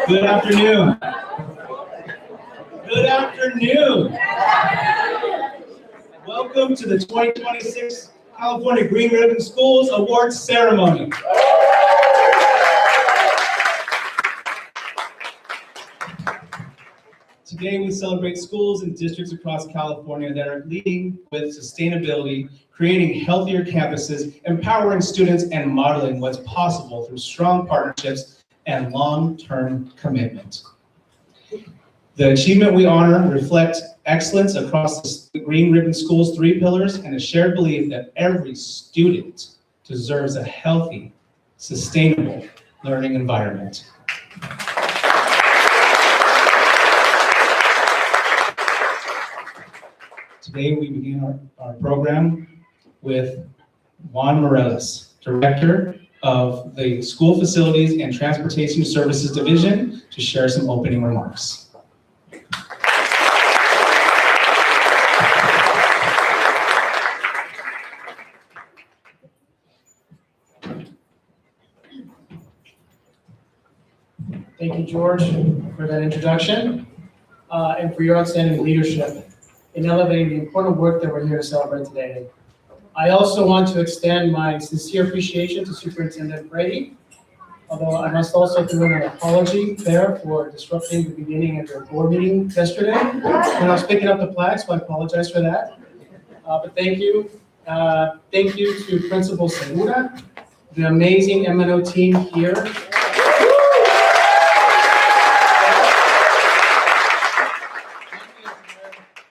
Good afternoon. Good afternoon. Welcome to the 2026 California Green Ribbon Schools Awards Ceremony. Today we celebrate schools and districts across California that are leading with sustainability, creating healthier campuses, empowering students, and modeling what's possible through strong partnerships and long-term commitment. The achievement we honor reflects excellence across the Green Ribbon School's 3 pillars and a shared belief that every student deserves a healthy, sustainable learning environment. Today we begin our program with Juan Morales, Director of the School Facilities and Transportation Services Division, to share some opening remarks. Thank you, George, for that introduction and for your outstanding leadership in elevating the important work that we're here to celebrate today. I also want to extend my sincere appreciation to Superintendent Brady, although I must also do an apology there for disrupting the beginning of your board meeting yesterday when I was picking up the flags, so I apologize for that. But thank you. Thank you to Principal Segura, the amazing MNO team here.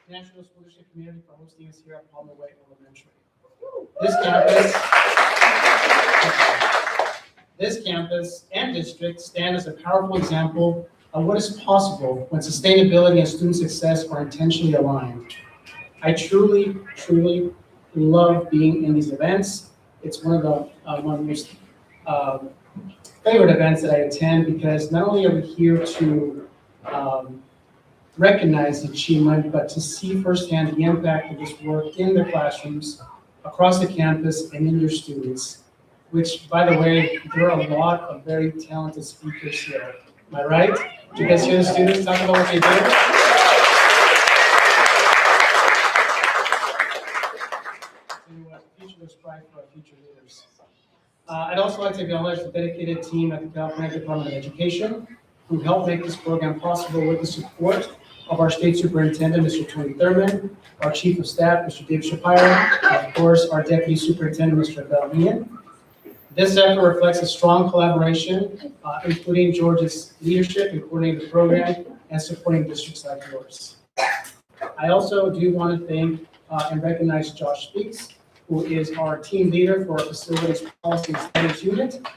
National School District community for hosting us here at Palmer Way Elementary. This campus and district stand as a powerful example of what is possible when sustainability and student success are intentionally aligned. I truly love being in these events. It's one of the most favorite events that I attend because not only are we here to recognize the achievement, but to see firsthand the impact of this work in the classrooms, across the campus, and in your students, which, by the way, there are a lot of very talented speakers here. Am I right? Did you guys hear the students talk about what they do? Future is bright for our future leaders. I'd also like to acknowledge the dedicated team at the California Department of Education who helped make this program possible with the support of our State Superintendent, Mr. Tony Thurman, our Chief of Staff, Mr. Dave Shapiro, and of course, our Deputy Superintendent, Mr. Abel Meehan. This effort reflects a strong collaboration, including George's leadership in coordinating the program and supporting districts like yours. I also do want to thank and recognize Josh Speaks, who is our team leader for our Facilities Policy and Standards Unit,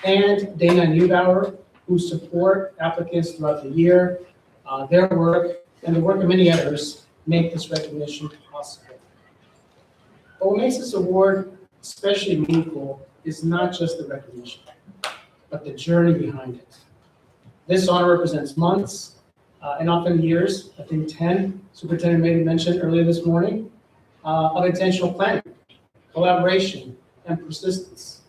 and Dana Neubauer, who support applicants throughout the year. Their work and the work of many others make this recognition possible. But what makes this award especially meaningful is not just the recognition, but the journey behind it. This honor represents months and often years, I think 10, Superintendent Maybe mentioned earlier this morning, of intentional planning, collaboration, and persistence.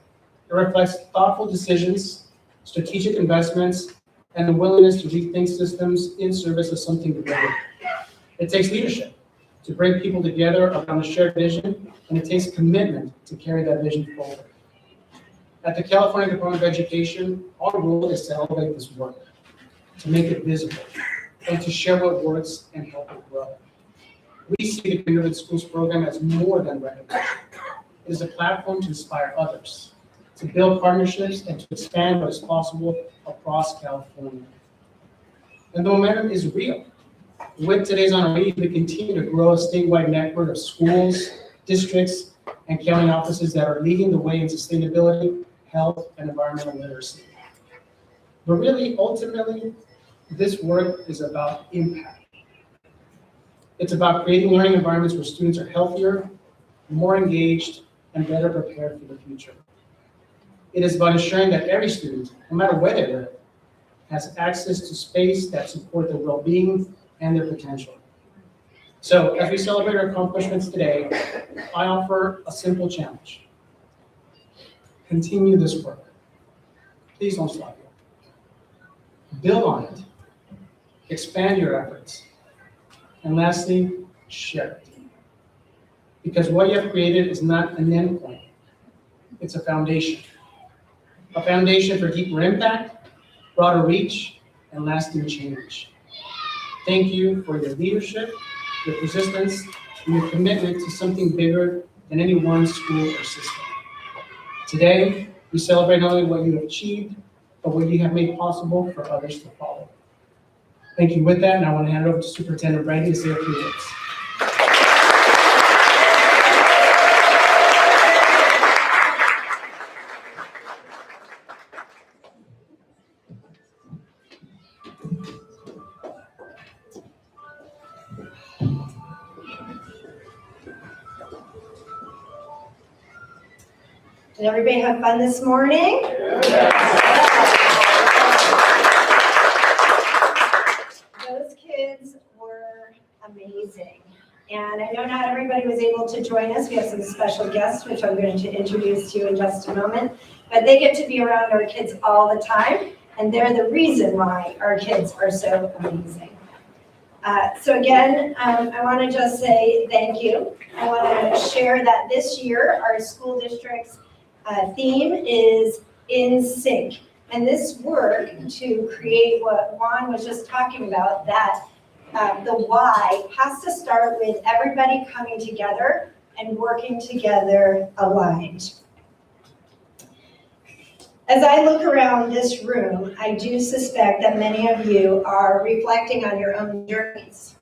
It reflects thoughtful decisions, strategic investments, and the willingness to rethink systems in service of something greater. It takes leadership to bring people together around a shared vision, and it takes commitment to carry that vision forward. At the California Department of Education, our role is to elevate this work, to make it visible, and to share what works and help it grow. We see the Community Schools program as more than recognition. It is a platform to inspire others, to build partnerships, and to expand what is possible across California. And the momentum is real. With today's honoree, we continue to grow a statewide network of schools, districts, and county offices that are leading the way in sustainability, health, and environmental literacy. But really, ultimately, this work is about impact. It's about creating learning environments where students are healthier, more engaged, and better prepared for the future. It is about ensuring that every student, no matter where they live, has access to space that support their well-being and their potential. So as we celebrate our accomplishments today, I offer a simple challenge. Continue this work. Please don't stop here. Build on it. Expand your efforts. And lastly, share it. Because what you have created is not an endpoint. It's a foundation. A foundation for deeper impact, broader reach, and lasting change. Thank you for your leadership, your persistence, and your commitment to something bigger than any one school or system. Today, we celebrate not only what you have achieved, but what you have made possible for others to follow. Thank you with that, and I want to hand it over to Superintendent Brandy to say a few words. Did everybody have fun this morning? Those kids were amazing. And I know not everybody was able to join us. We have some special guests, which I'm going to introduce to you in just a moment. But they get to be around our kids all the time, and they're the reason why our kids are so amazing. So again, I want to just say thank you. I want to share that this year, our school district's theme is In Sync. And this work to create what Juan was just talking about, that the why has to start with everybody coming together and working together aligned. As I look around this room, I do suspect that many of you are reflecting on your own journeys.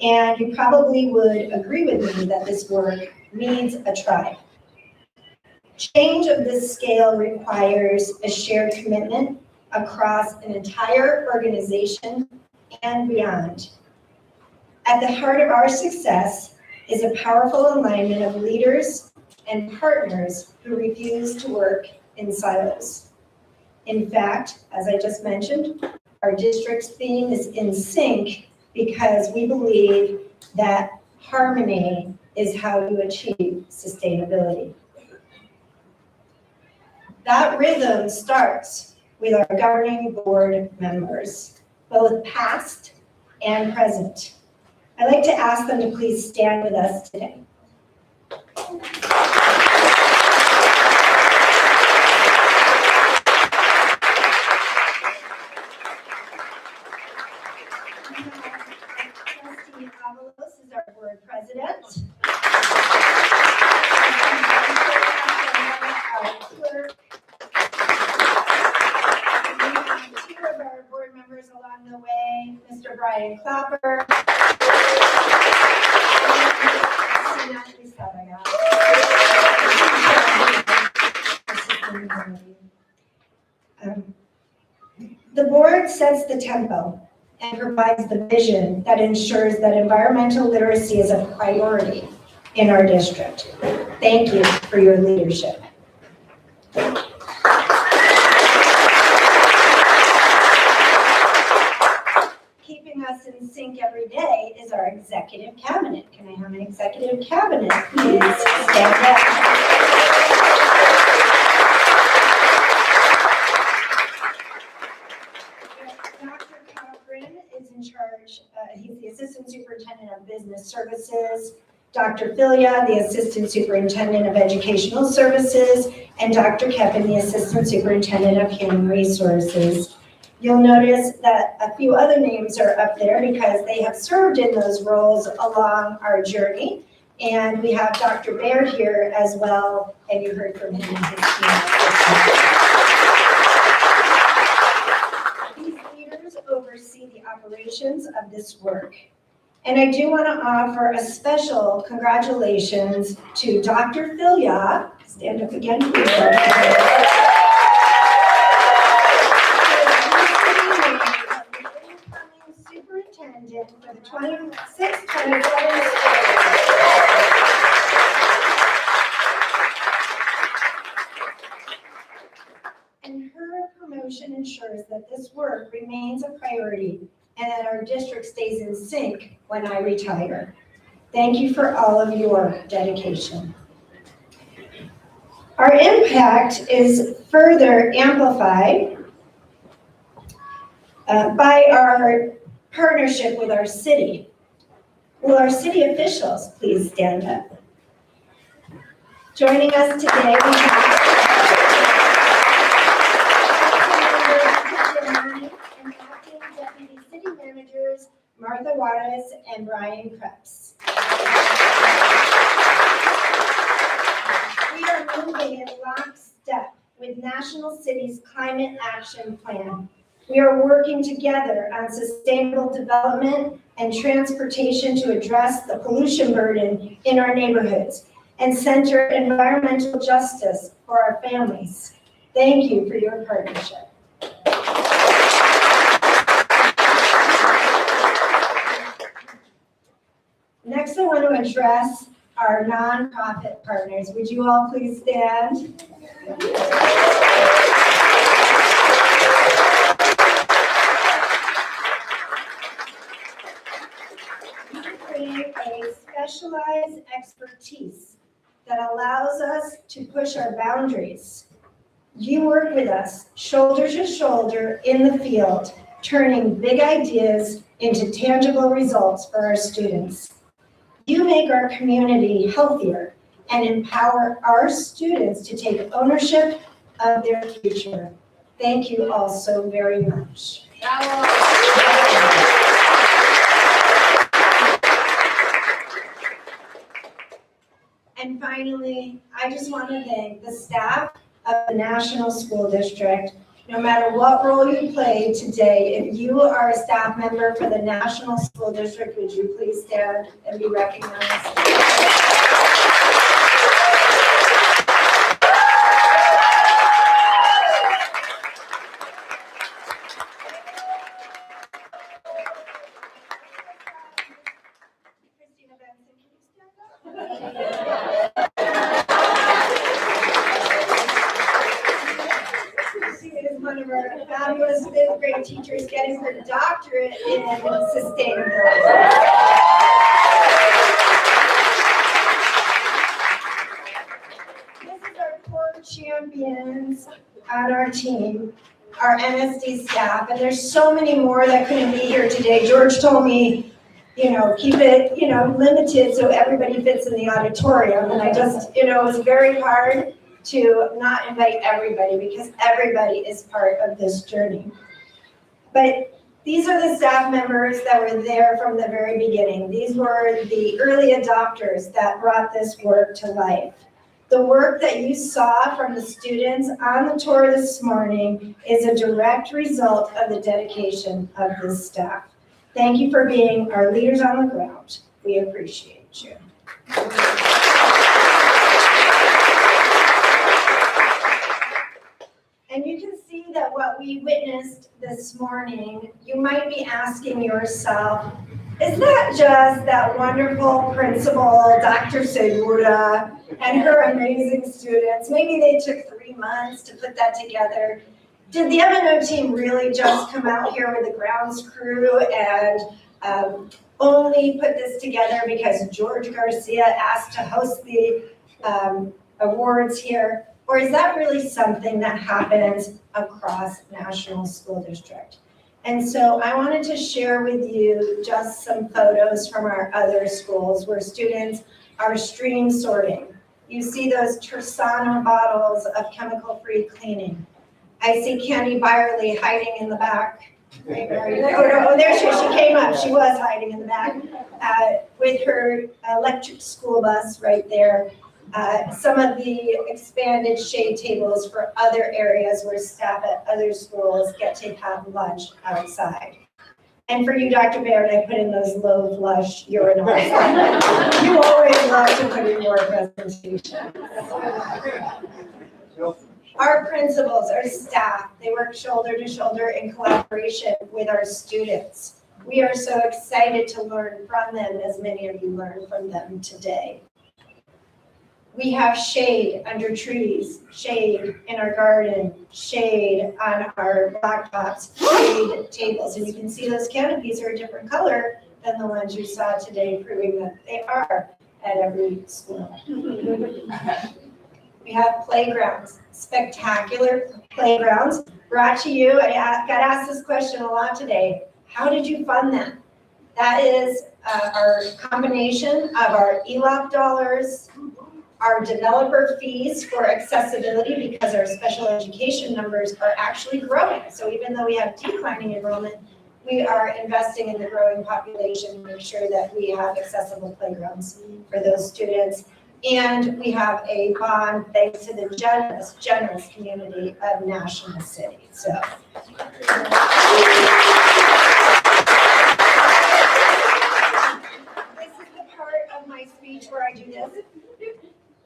And you probably would agree with me that this work needs a tribe. Change of this scale requires a shared commitment across an entire organization and beyond. At the heart of our success is a powerful alignment of leaders and partners who refuse to work in silos. In fact, as I just mentioned, our district's theme is In Sync because we believe that harmony is how you achieve sustainability. That rhythm starts with our governing board members, both past and present. I'd like to ask them to please stand with us today. Trustee Avalos is our board president. Our clerk. Two of our board members along the way, Mr. Brian Clapper. The board sets the tempo and provides the vision that ensures that environmental literacy is a priority in our district. Thank you for your leadership. Keeping us in sync every day is our executive cabinet. Can I have an executive cabinet, please stand up? Dr. Cochran is in charge, he's the Assistant Superintendent of Business Services, Dr. Filia, the Assistant Superintendent of Educational Services, and Dr. Keppen, the Assistant Superintendent of Human Resources. You'll notice that a few other names are up there because they have served in those roles along our journey. And we have Dr. Baird here as well, and you heard from him and his team. These leaders oversee the operations of this work. And I do want to offer a special congratulations to Dr. Filia. Stand up again, please, Dr. Filia. Superintendent for the 26-27 and her promotion ensures that this work remains a priority and that our district stays in sync when I retire. Thank you for all of your dedication. Our impact is further amplified by our partnership with our city. Will our city officials please stand up? Joining us today, we have and acting deputy city managers Martha Juarez and Brian Krebs. We are moving in lockstep with National City's Climate Action Plan. We are working together on sustainable development and transportation to address the pollution burden in our neighborhoods and center environmental justice for our families. Thank you for your partnership. Next, I want to address our nonprofit partners. Would you all please stand? A specialized expertise that allows us to push our boundaries. You work with us shoulder to shoulder in the field, turning big ideas into tangible results for our students. You make our community healthier and empower our students to take ownership of their future. Thank you all so very much. And finally, I just want to thank the staff of the National School District. No matter what role you play today, if you are a staff member for the National School District, would you please stand and be recognized? Christina Benson, can you stand up? She is one of our fabulous fifth grade teachers getting her doctorate in sustainability. This is our core champions on our team, our NSD staff, and there's so many more that couldn't be here today. George told me, keep it, limited so everybody fits in the auditorium. And I just, it was very hard to not invite everybody because everybody is part of this journey. But these are the staff members that were there from the very beginning. These were the early adopters that brought this work to life. The work that you saw from the students on the tour this morning is a direct result of the dedication of this staff. Thank you for being our leaders on the ground. We appreciate you. And you can see that what we we witnessed this morning, you might be asking yourself, is that just that wonderful principal, Dr. Segura, and her amazing students? Maybe they took 3 months to put that together. Did the M&O team really just come out here with a grounds crew and only put this together because George Garcia asked to host the awards here? Or is that really something that happens across National School District? And so I wanted to share with you just some photos from our other schools where students are stream sorting. You see those Tersana bottles of chemical-free cleaning. I see Candy Byerly hiding in the back. Right, oh, there she came up. She was hiding in the back with her electric school bus right there. Some of the expanded shade tables for other areas where staff at other schools get to have lunch outside. And for you, Dr. Baird, I put in those low flush urinals. You always love to put in your presentation. Our principals, our staff, they work shoulder to shoulder in collaboration with our students. We are so excited to learn from them, as many of you learned from them today. We have shade under trees, shade in our garden, shade on our blacktops, shade tables. And you can see those canopies are a different color than the ones you saw today, proving that they are at every school. We have playgrounds, spectacular playgrounds brought to you. I got asked this question a lot today. How did you fund them? That is our combination of our ELOP dollars, our developer fees for accessibility, because our special education numbers are actually growing. So even though we have declining enrollment, we are investing in the growing population to make sure that we have accessible playgrounds for those students. And we have a bond thanks to the generous community of National City. So. This is the part of my speech where I do this.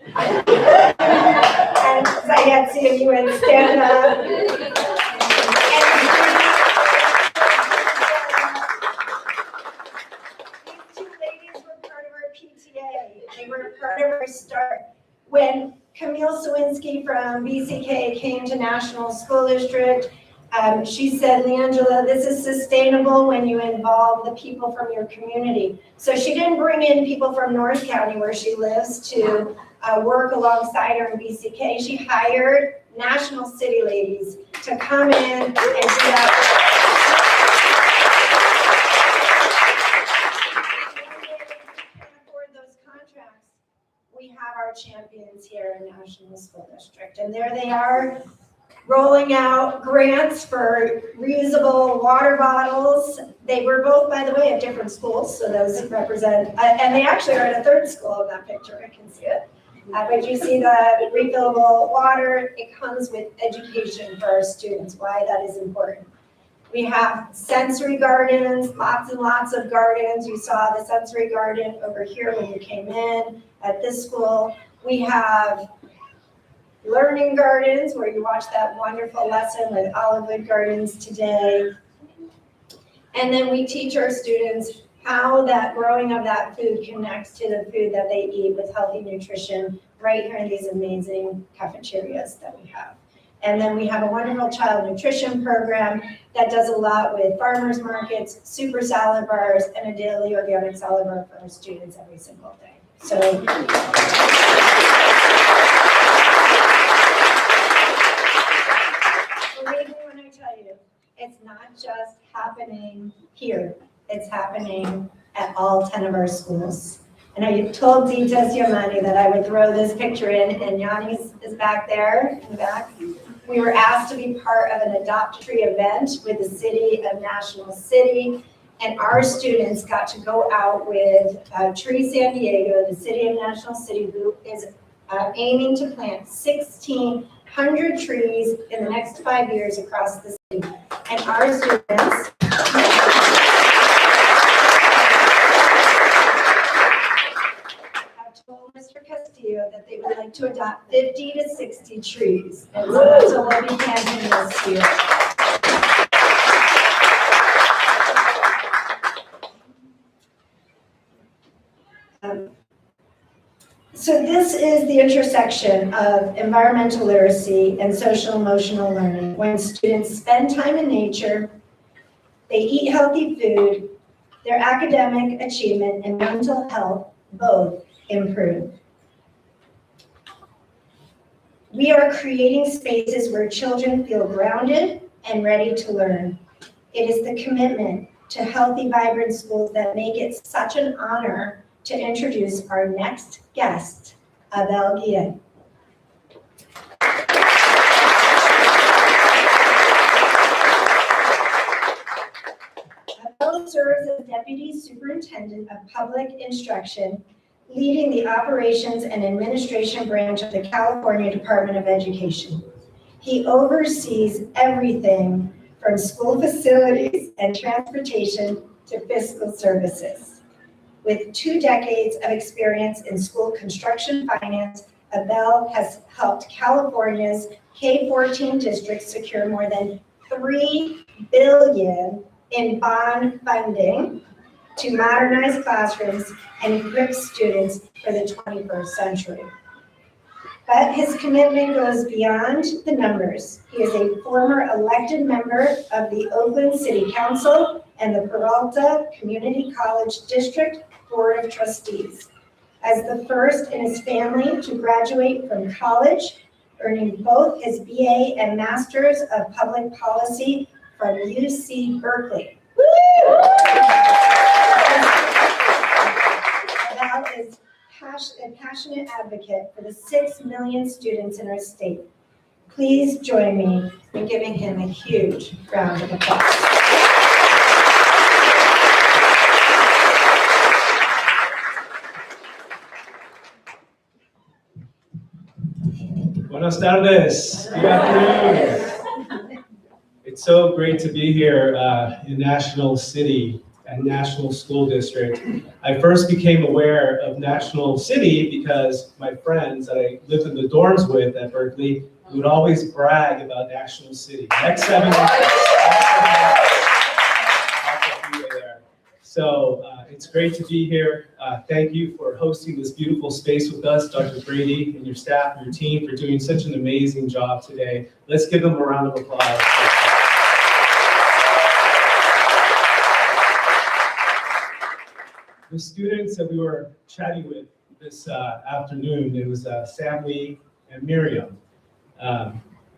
And I get to see if you would stand up. These two ladies were part of our PTA. They were part of our start. When Camille Sawinski from BCK came to National School District, she said, Leangela, this is sustainable when you involve the people from your community. So she didn't bring in people from North County where she lives to work alongside her in BCK. She hired National City ladies to come in and do that. We have our champions here in National School District, and there they are rolling out grants for reusable water bottles. They were both, by the way, at different schools, so those represent, and they actually are at a third school in that picture, I can see it. But you see the refillable water, it comes with education for our students, why that is important. We have sensory gardens, lots and lots of gardens. You saw the sensory garden over here when you came in at this school. We have learning gardens where you watched that wonderful lesson with Olivewood Gardens today. And then we teach our students how that growing of that food connects to the food that they eat with healthy nutrition right here in these amazing cafeterias that we have. And then we have a wonderful child nutrition program that does a lot with farmers markets, super salad bars, and a daily organic salad bar for our students every single day. So. Believe me when I tell you, it's not just happening here. It's happening at all 10 of our schools. And I told Dita Siamani that I would throw this picture in, and Yanni is back there in the back. We were asked to be part of an Adopt a Tree event with the city of National City, and our students got to go out with Tree San Diego, the city of National City, who is aiming to plant 1,600 trees in the next 5 years across the city. And our students told Mr. Castillo that they would like to adopt 50 to 60 trees. And so we'll be planting this year. So this is the intersection of environmental literacy and social emotional learning. When students spend time in nature, they eat healthy food, their academic achievement and mental health both improve. We are creating spaces where children feel grounded and ready to learn. It is the commitment to healthy, vibrant schools that make it such an honor to introduce our next guest, Abel Guillen. Abel serves as Deputy Superintendent of Public Instruction, leading the Operations and Administration branch of the California Department of Education. He oversees everything from school facilities and transportation to fiscal services. With 2 decades of experience in school construction finance, Abel has helped California's K-14 districts secure more than $3 billion in bond funding to modernize classrooms and equip students for the 21st century. But his commitment goes beyond the numbers. He is a former elected member of the Oakland City Council and the Peralta Community College District Board of Trustees. As the first in his family to graduate from college, earning both his BA and Masters of Public Policy from UC Berkeley. Abel is a passionate advocate for the 6 million students in our state. Please join me in giving him a huge round of applause. Buenas tardes. Good afternoon. It's so great to be here in National City and National School District. I first became aware of National City because my friends that I lived in the dorms with at Berkeley would always brag about National City. Next 7 years. So it's great to be here. Thank you for hosting this beautiful space with us, Dr. Brady and your staff and your team for doing such an amazing job today. Let's give them a round of applause. The students that we were chatting with this afternoon, it was Sam Lee and Miriam.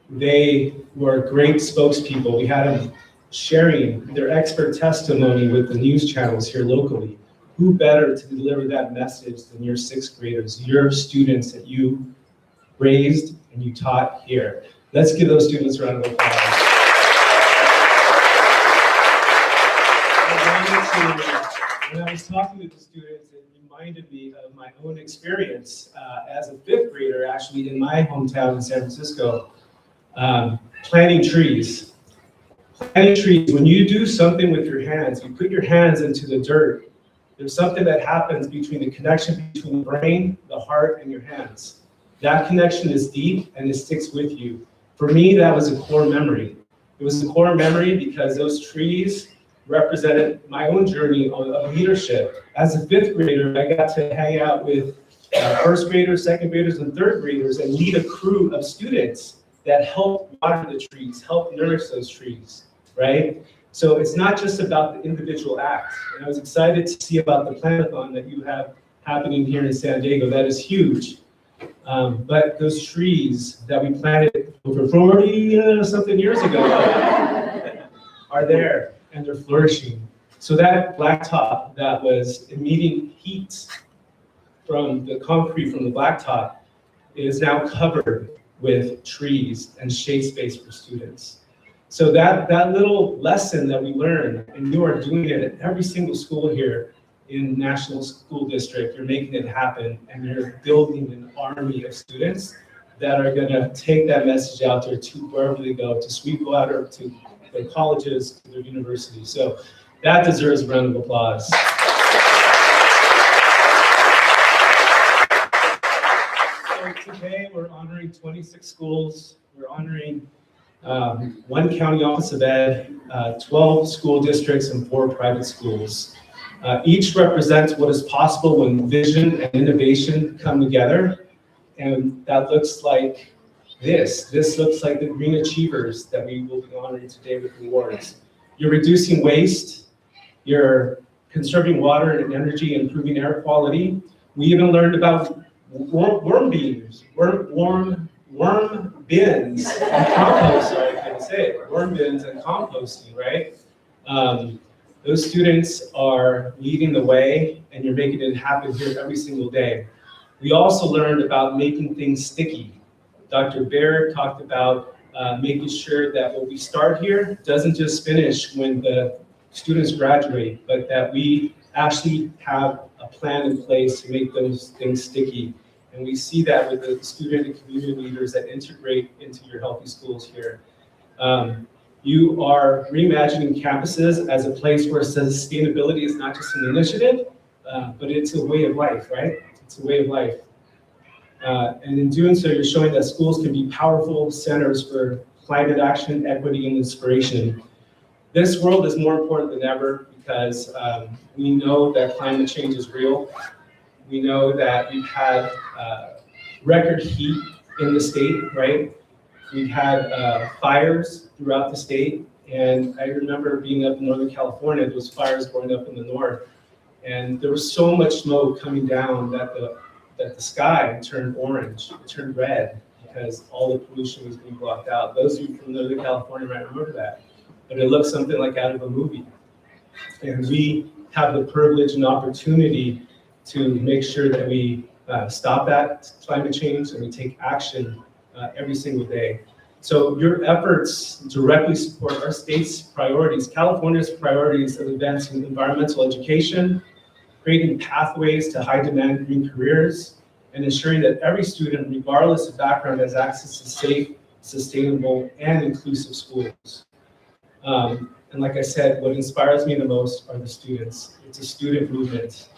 They were great spokespeople. We had them sharing their expert testimony with the news channels here locally. Who better to deliver that message than your 6th graders, your students that you raised and you taught here. Let's give those students a round of applause. When I was talking to the students, it reminded me of my own experience as a 5th grader, actually in my hometown in San Francisco, planting trees. Planting trees, when you do something with your hands, you put your hands into the dirt, there's something that happens between the connection between the brain, the heart, and your hands. That connection is deep and it sticks with you. For me, that was a core memory. It was a core memory because those trees represented my own journey of leadership. As a 5th grader, I got to hang out with 1st graders, 2nd graders, and 3rd graders and lead a crew of students that help water the trees, help nourish those trees, right? So it's not just about the individual act. And I was excited to see about the planathon that you have happening here in San Diego. That is huge. But those trees that we planted over 40 something years ago are there and they're flourishing. So that blacktop that was emitting heat from the concrete from the blacktop is now covered with trees and shade space for students. So that little lesson that we learned, and you are doing it at every single school here in National School District, you're making it happen, and you're building an army of students that are gonna take that message out there to wherever they go, to Sweetwater, to their colleges, to their universities. So that deserves a round of applause. So today we're honoring 26 schools. We're honoring 1 county office of ed, 12 school districts, and 4 private schools. Each represents what is possible when vision and innovation come together. And that looks like this. This looks like the Green Achievers that we will be honoring today with awards. You're reducing waste, you're conserving water and energy, improving air quality. We even learned about worm bins and compost, sorry, I couldn't say it. Worm bins and composting, right? Those students are leading the way, and you're making it happen here every single day. We also learned about making things sticky. Dr. Baird talked about making sure that what we start here doesn't just finish when the students graduate, but that we actually have a plan in place to make those things sticky. And we see that with the student and community leaders that integrate into your Healthy Schools here. You are reimagining campuses as a place where sustainability is not just an initiative, but it's a way of life, right? It's a way of life. And in doing so, you're showing that schools can be powerful centers for climate action, equity, and inspiration. This world is more important than ever because we know that climate change is real. We know that we've had record heat in the state, right? We've had fires throughout the state. And I remember being up in Northern California, those fires going up in the north. And there was so much smoke coming down that the sky turned orange, it turned red, because all the pollution was being blocked out. Those of you from Northern California might remember that. But it looks something like out of a movie. And we have the privilege and opportunity to make sure that we stop that climate change and we take action every single day. So your efforts directly support our state's priorities, California's priorities of advancing environmental education, creating pathways to high demand green careers, and ensuring that every student, regardless of background, has access to safe, sustainable, and inclusive schools. And like I said, what inspires me the most are the students. It's a student movement.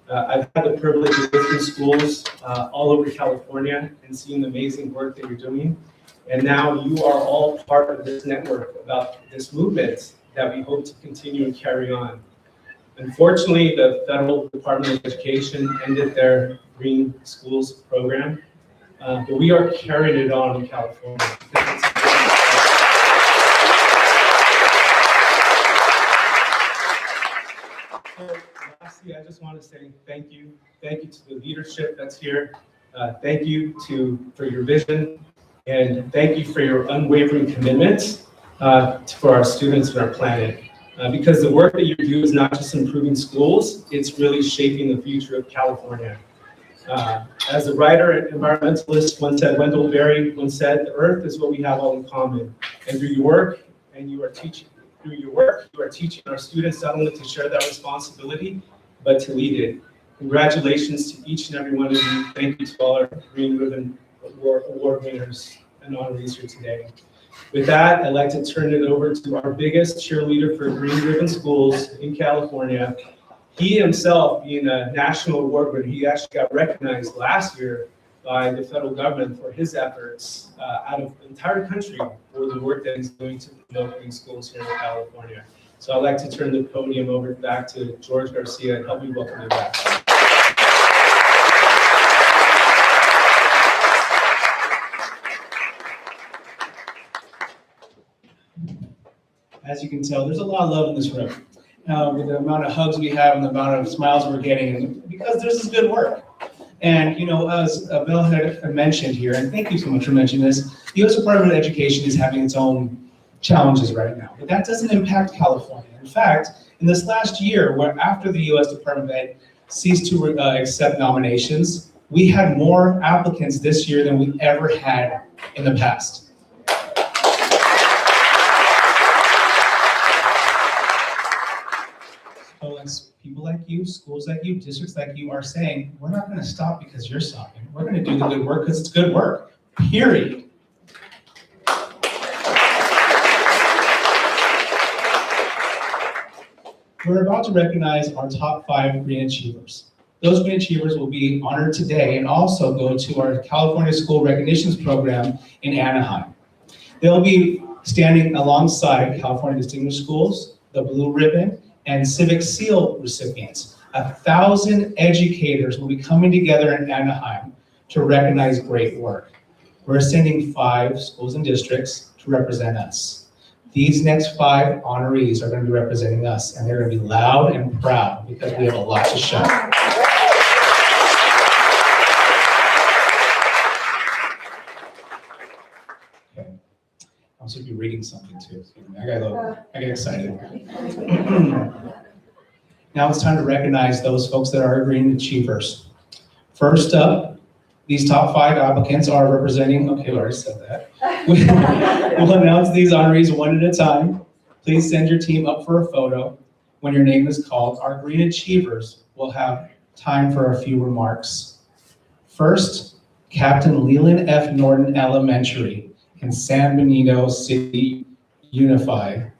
I've had the privilege of visiting schools all over California and seeing the amazing work that you're doing. And now you are all part of this network about this movement that we hope to continue and carry on. Unfortunately, the Federal Department of Education ended their Green Schools program, but we are carrying it on in California. So lastly, I just want to say thank you. Thank you to the leadership that's here. Thank you for your vision, and thank you for your unwavering commitment for our students and our planet. Because the work that you do is not just improving schools, it's really shaping the future of California. As the writer and environmentalist once said, Wendell Berry once said, the earth is what we have all in common. And through your work, you are teaching our students not only to share that responsibility, but to lead it. Congratulations to each and every one of you. Thank you to all our Green Ribbon Award winners and honorees here today. With that, I'd like to turn it over to our biggest cheerleader for Green Ribbon Schools in California. He himself, being a national award winner, he actually got recognized last year by the federal government for his efforts out of the entire country for the work that he's doing to promote green schools here in California. So I'd like to turn the podium over back to George Garcia and help me welcome him back. As you can tell, there's a lot of love in this room. With the amount of hugs we have and the amount of smiles we're getting, and because this is good work. And as Bill had mentioned here, and thank you so much for mentioning this, the U.S. Department of Education is having its own challenges right now, but that doesn't impact California. In fact, in this last year, where after the U.S. Department of Ed ceased to accept nominations, we had more applicants this year than we ever had in the past. People like you, schools like you, districts like you are saying, we're not going to stop because you're stopping. We're going to do the good work because it's good work, period. We're about to recognize our top 5 Green Achievers. Those Green Achievers will be honored today and also go to our California School Recognitions Program in Anaheim. They'll be standing alongside California Distinguished Schools, the Blue Ribbon, and Civic Seal recipients. 1,000 educators will be coming together in Anaheim to recognize great work. We're sending 5 schools and districts to represent us. These next 5 honorees are going to be representing us, and they're going to be loud and proud because we have a lot to show. Okay. I'm supposed to be reading something too. I get excited. Now it's time to recognize those folks that are green achievers. First up, these top 5 applicants are representing, okay, I already said that. We'll announce these honorees one at a time. Please send your team up for a photo. When your name is called, our green achievers will have time for a few remarks. First, Captain Leland F. Norton Elementary in San Benito City Unified.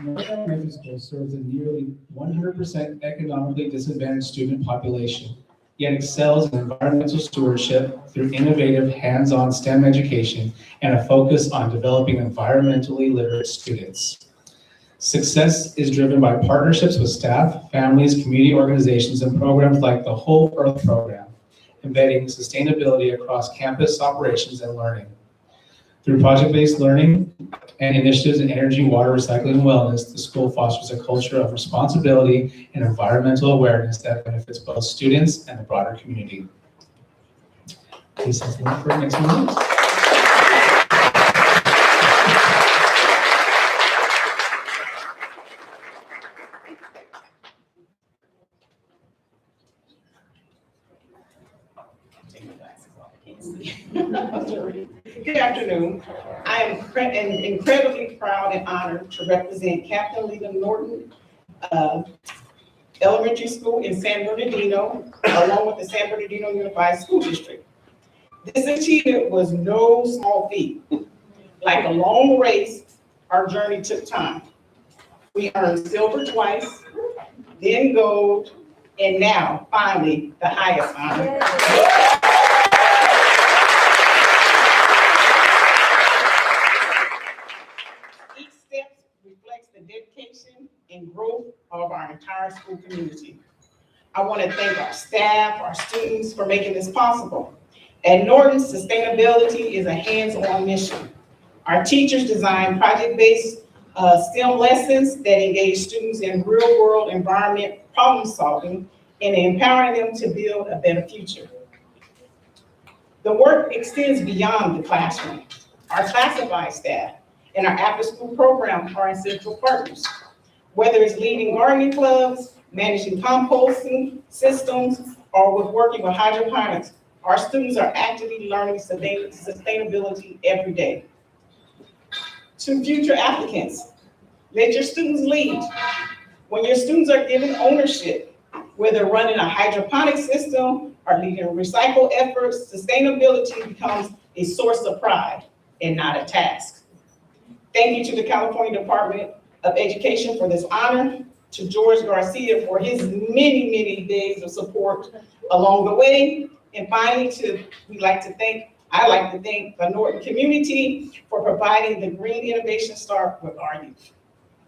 North Elementary School serves a nearly 100% economically disadvantaged student population, yet excels in environmental stewardship through innovative hands-on STEM education and a focus on developing environmentally literate students. Success is driven by partnerships with staff, families, community organizations, and programs like the Whole Earth Program, embedding sustainability across campus operations and learning. Through project-based learning and initiatives in energy, water, recycling, and wellness, the school fosters a culture of responsibility and environmental awareness that benefits both students and the broader community. Please stand for the next moment. Good afternoon. I am incredibly proud and honored to represent Captain Leland Norton Elementary School in San Bernardino, along with the San Bernardino Unified School District. This achievement was no small feat. Like a long race, our journey took time. We earned silver twice, then gold, and now, finally, the highest honor. Dedication and growth of our entire school community. I want to thank our staff, our students for making this possible. At Norton, sustainability is a hands-on mission. Our teachers design project-based STEM lessons that engage students in real-world environment problem solving and empowering them to build a better future. The work extends beyond the classroom. Our classified staff and our after-school program are essential partners. Whether it's leading gardening clubs, managing composting systems, or with working with hydroponics, our students are actively learning sustainability every day. To future applicants, let your students lead. When your students are given ownership, whether running a hydroponic system or leading recycle efforts, sustainability becomes a source of pride and not a task. Thank you to the California Department of Education for this honor, to George Garcia for his many, many days of support along the way. And finally, I'd like to thank the Norton community for providing the Green Innovation Star with our youth.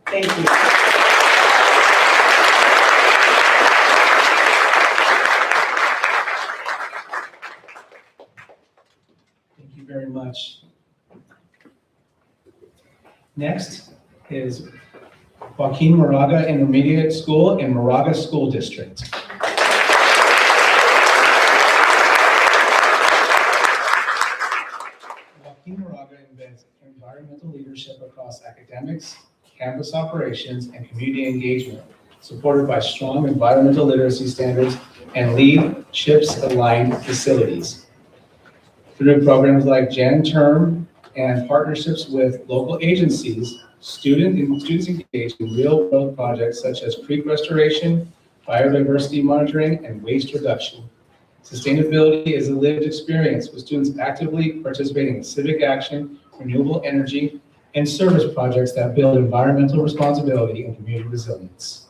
Thank you. Thank you very much. Next is Joaquin Moraga Intermediate School in Moraga School District. Joaquin Moraga embeds environmental leadership across academics, campus operations, and community engagement, supported by strong environmental literacy standards and leaderships-aligned facilities. Through programs like Jan Term and partnerships with local agencies, students engage in real-world projects such as creek restoration, biodiversity monitoring, and waste reduction. Sustainability is a lived experience with students actively participating in civic action, renewable energy, and service projects that build environmental responsibility and community resilience.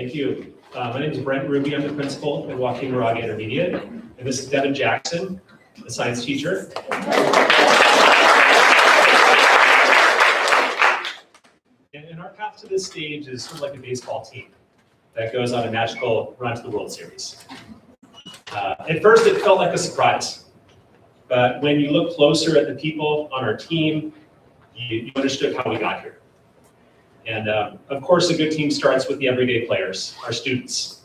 Thank you. My name is Brent Ruby. I'm the principal at Joaquin Moraga Intermediate. And this is Devin Jackson, the science teacher. And our path to this stage is sort of like a baseball team that goes on a magical run to the World Series. At first, it felt like a surprise. But when you look closer at the people on our team, you understood how we got here. And of course, a good team starts with the everyday players, our students.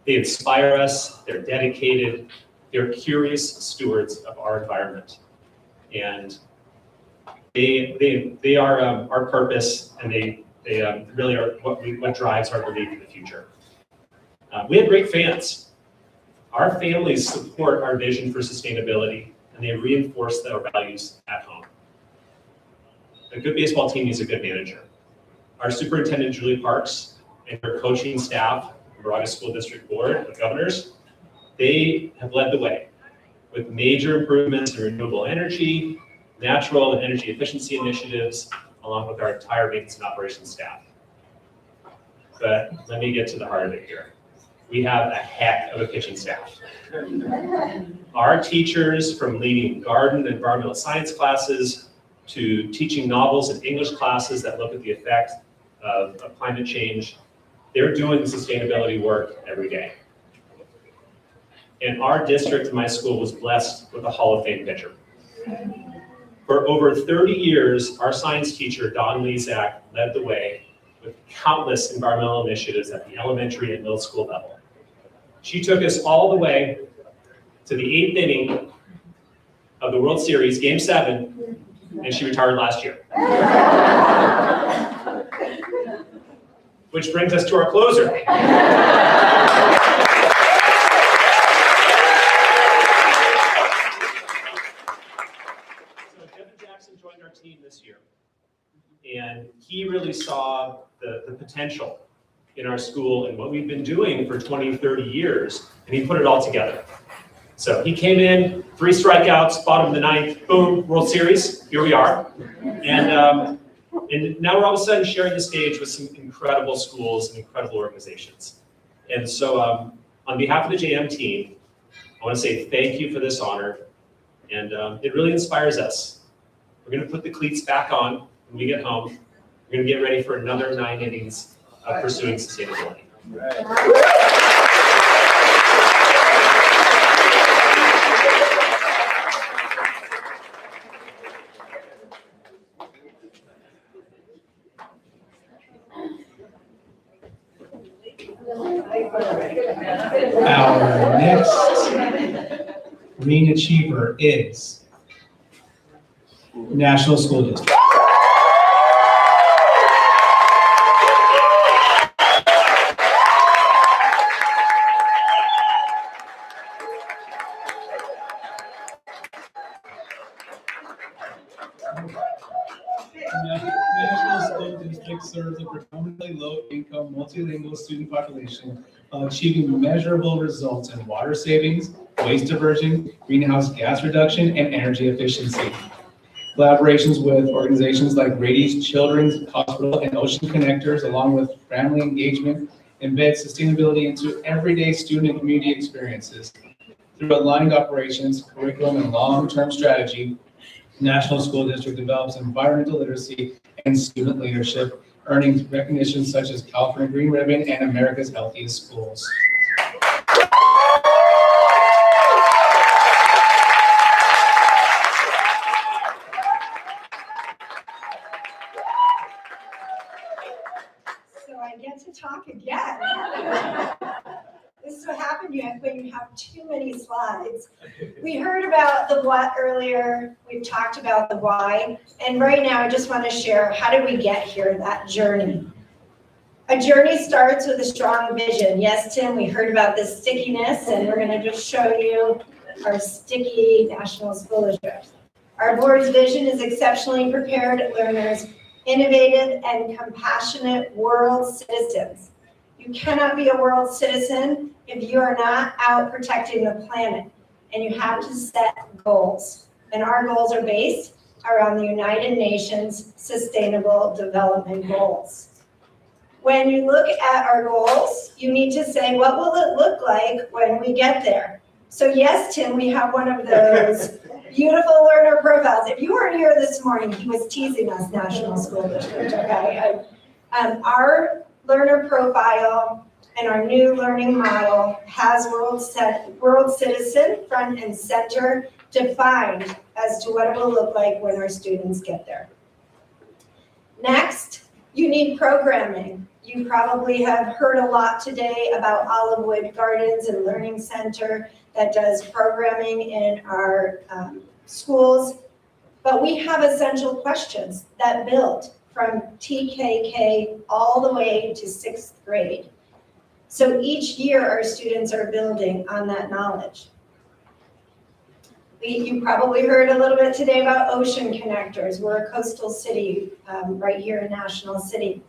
They inspire us, they're dedicated, they're curious stewards of our environment. And they are our purpose, and they really are what drives our belief in the future. We have great fans. Our families support our vision for sustainability, and they reinforce our values at home. A good baseball team needs a good manager. Our superintendent, Julie Parks, and her coaching staff, the Moraga School District Board of Governors, they have led the way with major improvements in renewable energy, natural and energy efficiency initiatives, along with our entire maintenance and operations staff. But let me get to the heart of it here. We have a heck of a kitchen staff. Our teachers, from leading garden and environmental science classes to teaching novels and English classes that look at the effect of climate change, they're doing sustainability work every day. And our district and my school was blessed with a Hall of Fame pitcher. For over 30 years, our science teacher, Dawn Lezak, led the way with countless environmental initiatives at the elementary and middle school level. She took us all the way to the 8th inning of the World Series, Game 7, and she retired last year. Which brings us to our closer. So Devin Jackson joined our team this year, and he really saw the potential in our school and what we've been doing for 20, 30 years, and he put it all together. So he came in, 3 strikeouts, bottom of the 9th, boom, World Series, here we are. And now we're all of a sudden sharing the stage with some incredible schools and incredible organizations. And so on behalf of the JM team, I want to say thank you for this honor. And it really inspires us. We're going to put the cleats back on when we get home. We're going to get ready for another 9 innings of pursuing sustainability. Our next green achiever is National School District. National School District serves a predominantly low-income, multilingual student population while achieving measurable results in water savings, waste diversion, greenhouse gas reduction, and energy efficiency. Collaborations with organizations like Rady's Children's Hospital and Ocean Connectors, along with family engagement, embed sustainability into everyday student and community experiences. Through aligned operations, curriculum, and long-term strategy, National School District develops environmental literacy and student leadership, earning recognition such as California Green Ribbon and America's Healthiest Schools. So I get to talk again. This so happened when you have too many slides. We heard about the what earlier, we've talked about the why, and right now I just want to share how did we get here, that journey. A journey starts with a strong vision. Yes, Tim, we heard about this stickiness, and we're going to just show you our sticky National School District. Our board's vision is exceptionally prepared learners, innovative and compassionate world citizens. You cannot be a world citizen if you are not out protecting the planet, and you have to set goals. And our goals are based around the United Nations Sustainable Development Goals. when you look at our goals, you need to say, what will it look like when we get there? So yes, Tim, we have one of those beautiful learner profiles. If you weren't here this morning, he was teasing us, National School District, okay? Our learner profile and our new learning model has world citizen front and center defined as to what it will look like when our students get there. Next, you need programming. You probably have heard a lot today about Olivewood Gardens and Learning Center that does programming in our schools. But we have essential questions that build from TKK all the way to 6th grade. So each year our students are building on that knowledge. You probably heard a little bit today about ocean connectors. We're a coastal city right here in National City.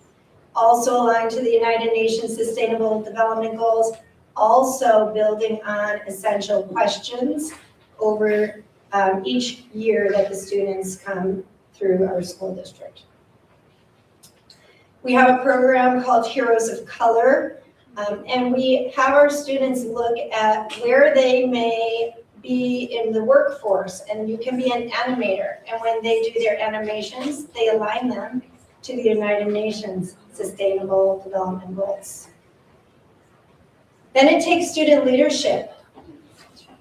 Also aligned to the United Nations Sustainable Development Goals, also building on essential questions over each year that the students come through our school district. We have a program called Heroes of Color, and we have our students look at where they may be in the workforce, and you can be an animator, and when they do their animations, they align them to the United Nations Sustainable Development Goals. Then it takes student leadership.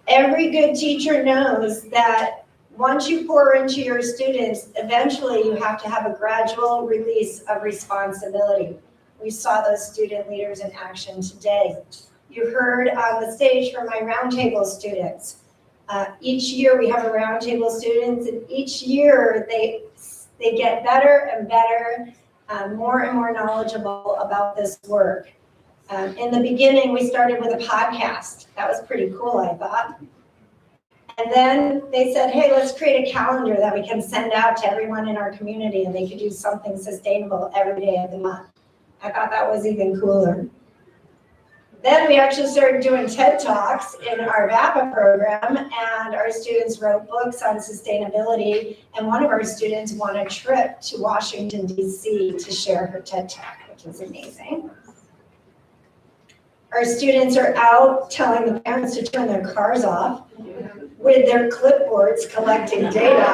Every good teacher knows that once you pour into your students, eventually you have to have a gradual release of responsibility. We saw those student leaders in action today. You heard on the stage from my roundtable students. Each year we have a roundtable students, and each year they get better and better, more and more knowledgeable about this work. In the beginning, we started with a podcast. That was pretty cool, I thought. And then they said, hey, let's create a calendar that we can send out to everyone in our community, and they could do something sustainable every day of the month. I thought that was even cooler. Then we actually started doing TED Talks in our VAPA program, and our students wrote books on sustainability, and one of our students won a trip to Washington, D.C. to share her TED Talk, which is amazing. Our students are out telling the parents to turn their cars off with their clipboards collecting data.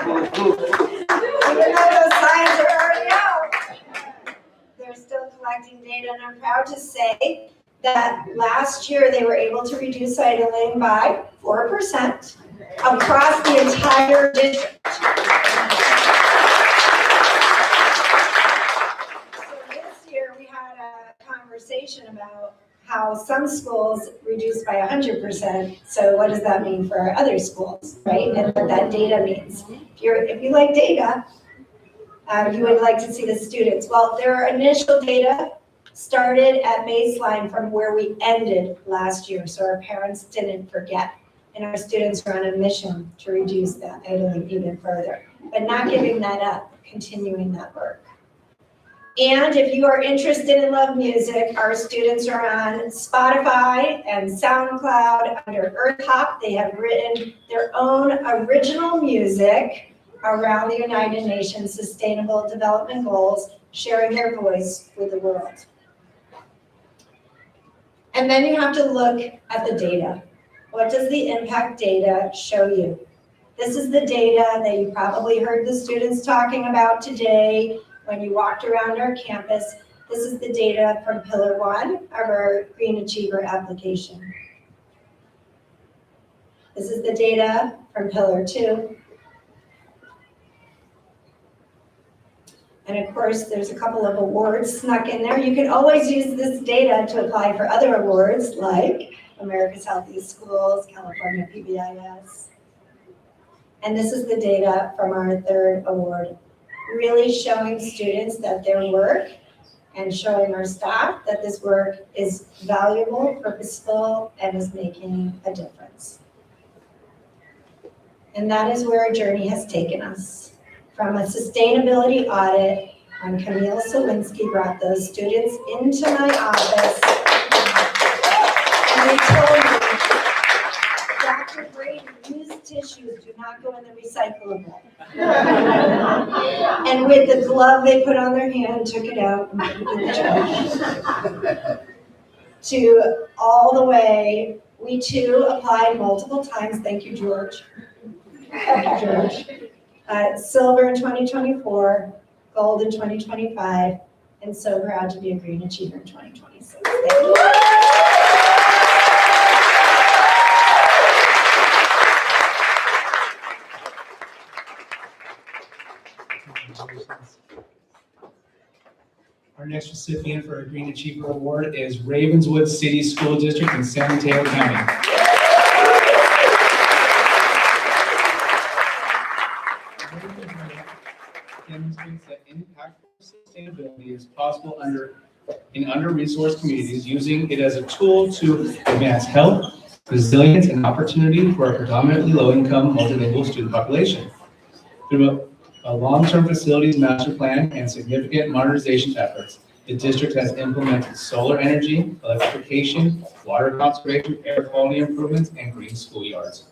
Even though those signs are already out, they're still collecting data, and I'm proud to say that last year they were able to reduce idling by 4% across the entire district. So this year we had a conversation about how some schools reduced by 100%. So what does that mean for our other schools, right? And what that data means. If you like data, you would like to see the students. Well, their initial data started at baseline from where we ended last year, so our parents didn't forget. And our students are on a mission to reduce that idling even further, but not giving that up, continuing that work. And if you are interested and love music, our students are on Spotify and SoundCloud under Earth Hop. They have written their own original music around the United Nations Sustainable Development Goals, sharing their voice with the world. And then you have to look at the data. What does the impact data show you? This is the data that you probably heard the students talking about today when you walked around our campus. This is the data from Pillar 1 of our Green Achiever application. This is the data from Pillar 2. And of course, there's a couple of awards snuck in there. You can always use this data to apply for other awards like America's Healthiest Schools, California PBIS. And this is the data from our third award, really showing students that their work and showing our staff that this work is valuable, purposeful, and is making a difference. And that is where our journey has taken us. From a sustainability audit, when Camille Sawinski brought those students into my office, and they told me, Dr. Brady used tissues do not go in the recyclable. And with the glove they put on their hand, took it out and put it in the trash. To all the way, we too applied multiple times. Thank you, George. Thank you, George. Silver in 2024, gold in 2025, and so proud to be a Green Achiever in 2026. Thank you. Our next recipient for a Green Achiever Award is Ravenswood City School District in San Mateo County. Demonstrates that impactful sustainability is possible in under-resourced communities, using it as a tool to advance health, resilience, and opportunity for a predominantly low-income, multilingual student population. Through a long-term facilities master plan and significant modernization efforts, the district has implemented solar energy, electrification, water conservation, air quality improvements, and green schoolyards.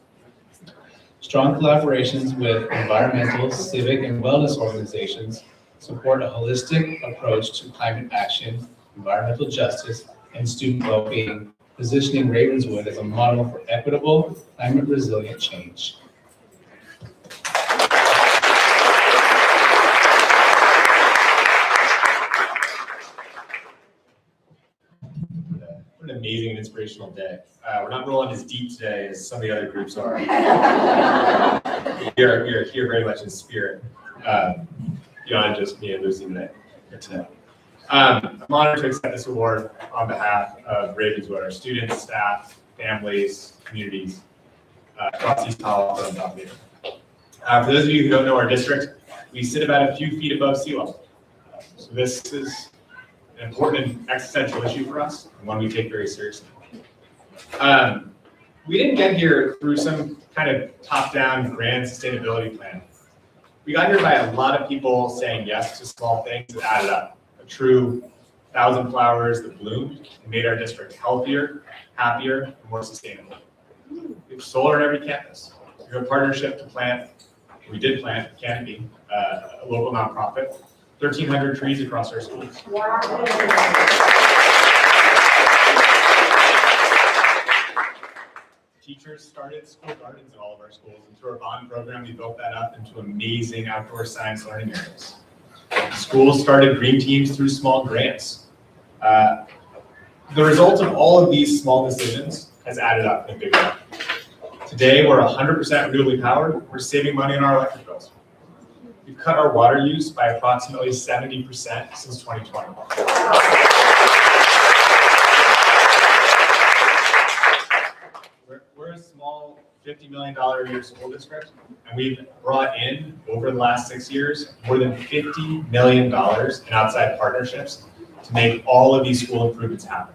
Strong collaborations with environmental, civic, and wellness organizations support a holistic approach to climate action, environmental justice, and student well-being, positioning Ravenswood as a model for equitable, climate-resilient change. What an amazing and inspirational day. We're not rolling as deep today as some of the other groups are. You're here very much in spirit. Beyond just me and Lucy today. I'm honored to accept this award on behalf of Ravenswood, our students, staff, families, communities across East Colorado and South Maple. For those of you who don't know our district, we sit about a few feet above sea level. So this is an important and existential issue for us, and one we take very seriously. We didn't get here through some kind of top-down grand sustainability plan. We got here by a lot of people saying yes to small things that added up. A true 1,000 flowers that bloomed and made our district healthier, happier, and more sustainable. We have solar on every campus. We have a partnership to plant, we did plant Canopy, a local nonprofit, 1,300 trees across our schools. Wow. Teachers started school gardens in all of our schools, and through our bond program, we built that up into amazing outdoor science learning areas. Schools started green teams through small grants. The result of all of these small decisions has added up in a big way. Today, we're 100% renewably powered. We're saving money on our electric bills. We've cut our water use by approximately 70% since 2020. We're a small $50 million a year school district, and we've brought in, over the last 6 years, more than $50 million in outside partnerships to make all of these school improvements happen.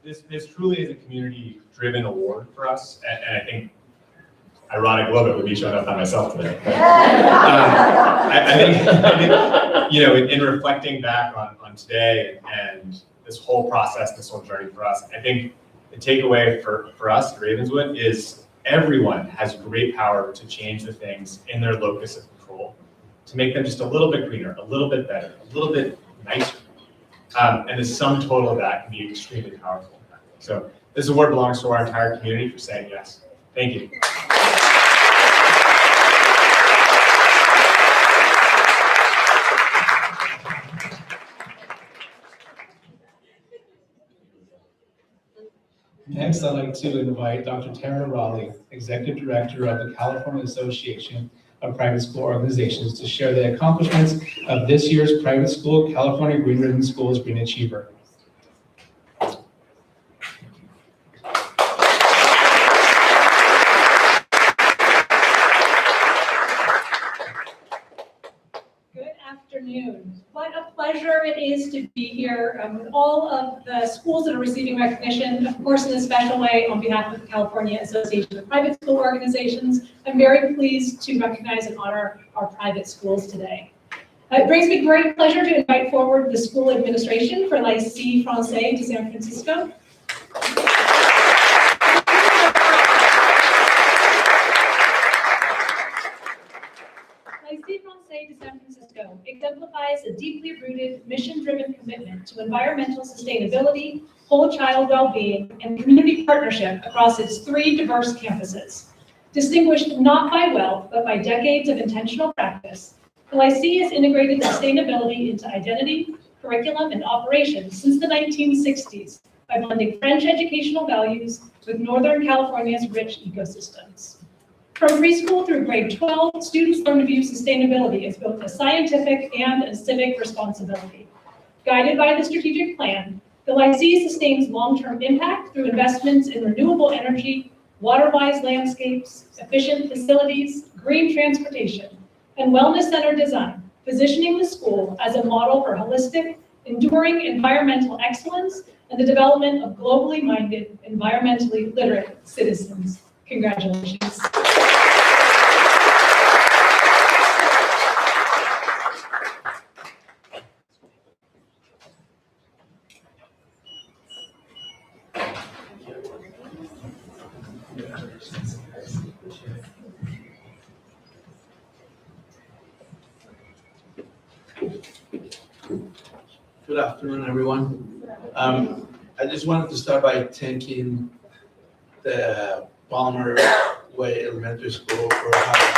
This truly is a community-driven award for us, and I think, ironic a little bit with me showing up by myself today. I think, you know, in reflecting back on today and this whole process, this whole journey for us, I think the takeaway for us at Ravenswood is everyone has great power to change the things in their locus of control, to make them just a little bit greener, a little bit better, a little bit nicer. And the sum total of that can be extremely powerful. So this award belongs to our entire community for saying yes. Thank you. Next, I'd like to invite Dr. Tara Raleigh, Executive Director of the California Association of Private School Organizations, to share the accomplishments of this year's Private School California Green Ribbon Schools Green Achiever. What a pleasure it is to be here with all of the schools that are receiving recognition, of course, in a special way on behalf of the California Association of Private School Organizations. I'm very pleased to recognize and honor our private schools today. It brings me great pleasure to invite forward the school administration for Lycée Français de San Francisco. Lycée Français de San Francisco exemplifies a deeply rooted, mission-driven commitment to environmental sustainability, whole child well-being, and community partnership across its 3 diverse campuses. Distinguished not by wealth, but by decades of intentional practice, the Lycée has integrated sustainability into identity, curriculum, and operations since the 1960s by blending French educational values with Northern California's rich ecosystems. From preschool through grade 12, students learn to view sustainability as both a scientific and a civic responsibility. Guided by the strategic plan, the Lycée sustains long-term impact through investments in renewable energy, water-wise landscapes, efficient facilities, green transportation, and wellness center design, positioning the school as a model for holistic, enduring environmental excellence and the development of globally minded, environmentally literate citizens. Congratulations. Good afternoon, everyone. I just wanted to start by thanking the Palmer Way Elementary School for having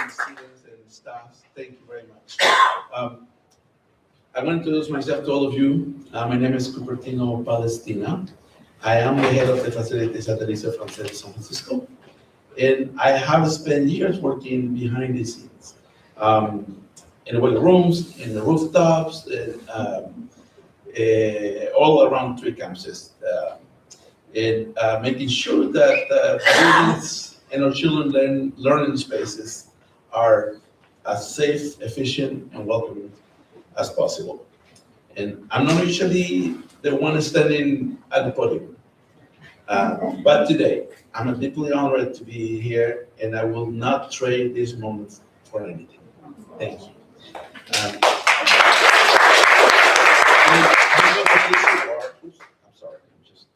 students and staff. Thank you very much. I want to introduce myself to all of you. My name is Cupertino Palestina. I am the head of the facilities at the Lycée Français de San Francisco. And I have spent years working behind the scenes, in the weight rooms, in the rooftops, all around 3 campuses, and making sure that students and our children learning spaces are as safe, efficient, and welcoming as possible. And I'm not usually the one standing at the podium, but today, I'm deeply honored to be here, and I will not trade this moment for anything. Thank you. I'm sorry, I'm just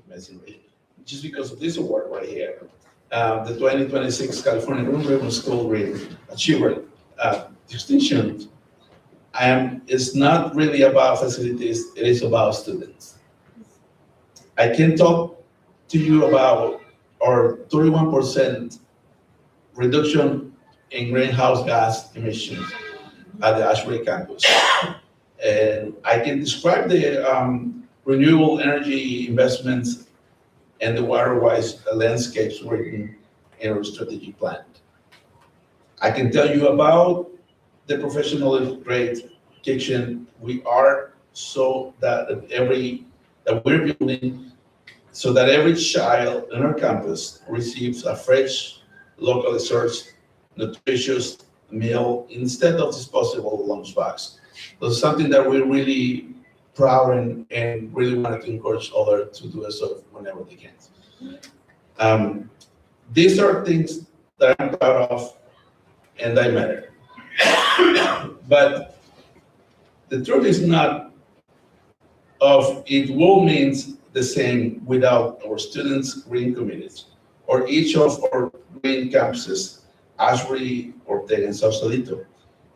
messing with you. Just because of this award right here, the 2026 California Room Ribbon School Green Achiever distinction, it's not really about facilities, it is about students. I can talk to you about our 31% reduction in greenhouse gas emissions at the Ashbury campus. And I can describe the renewable energy investments and the water-wise landscapes written in our strategic plan. I can tell you about the professional grade kitchen we are so that we're building so that every child in our campus receives a fresh, locally sourced, nutritious meal instead of disposable lunchbox. So it's something that we're really proud and really wanted to encourage others to do so whenever they can. These are things that I'm proud of and they matter. But the truth is not of it will means the same without our students' green communities or each of our green campuses, Ashbury, Ortega, and Sausalito.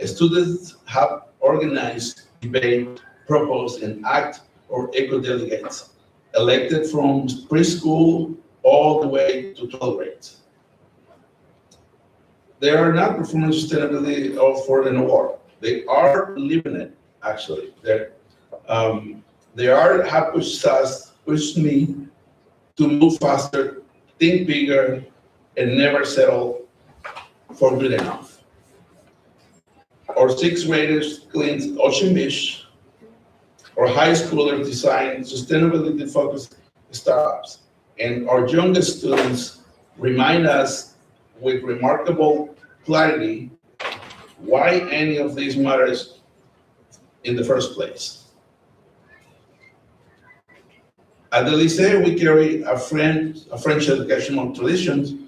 Students have organized, debate, propose, and act or eco-delegates elected from preschool all the way to 12th grade. They are not performing sustainability for an award. They are living it, actually. They have pushed me to move faster, think bigger, and never settle for good enough. Our 6th graders cleaned Ocean Beach. Our high schoolers designed sustainability-focused startups. And our youngest students remind us with remarkable clarity why any of these matters in the first place. At the Lycée, we carry a French educational traditions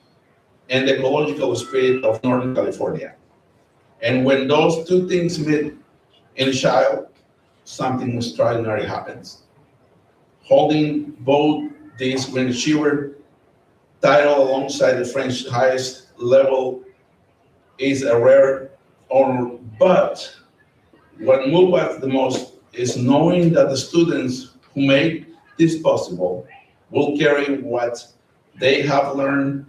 and the ecological spirit of Northern California. And when those two things meet in a child, something extraordinary happens. Holding both these Green Achiever title alongside the French highest level is a rare honor, but what moved us the most is knowing that the students who make this possible will carry what they have learned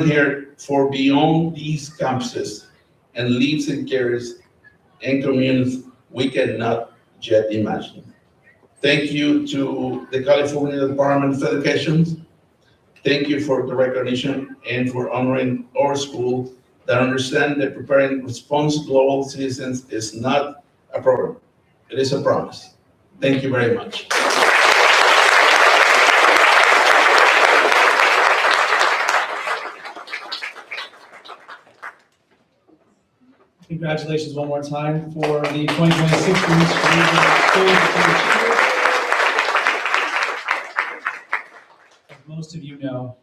here for beyond these campuses and leads and cares in communities we cannot yet imagine. Thank you to the California Department of Education. Thank you for the recognition and for honoring our school that understand that preparing responsible global citizens is not a program, it is a promise. Thank you very much. Congratulations one more time for the 2026 Green School. As most of you know,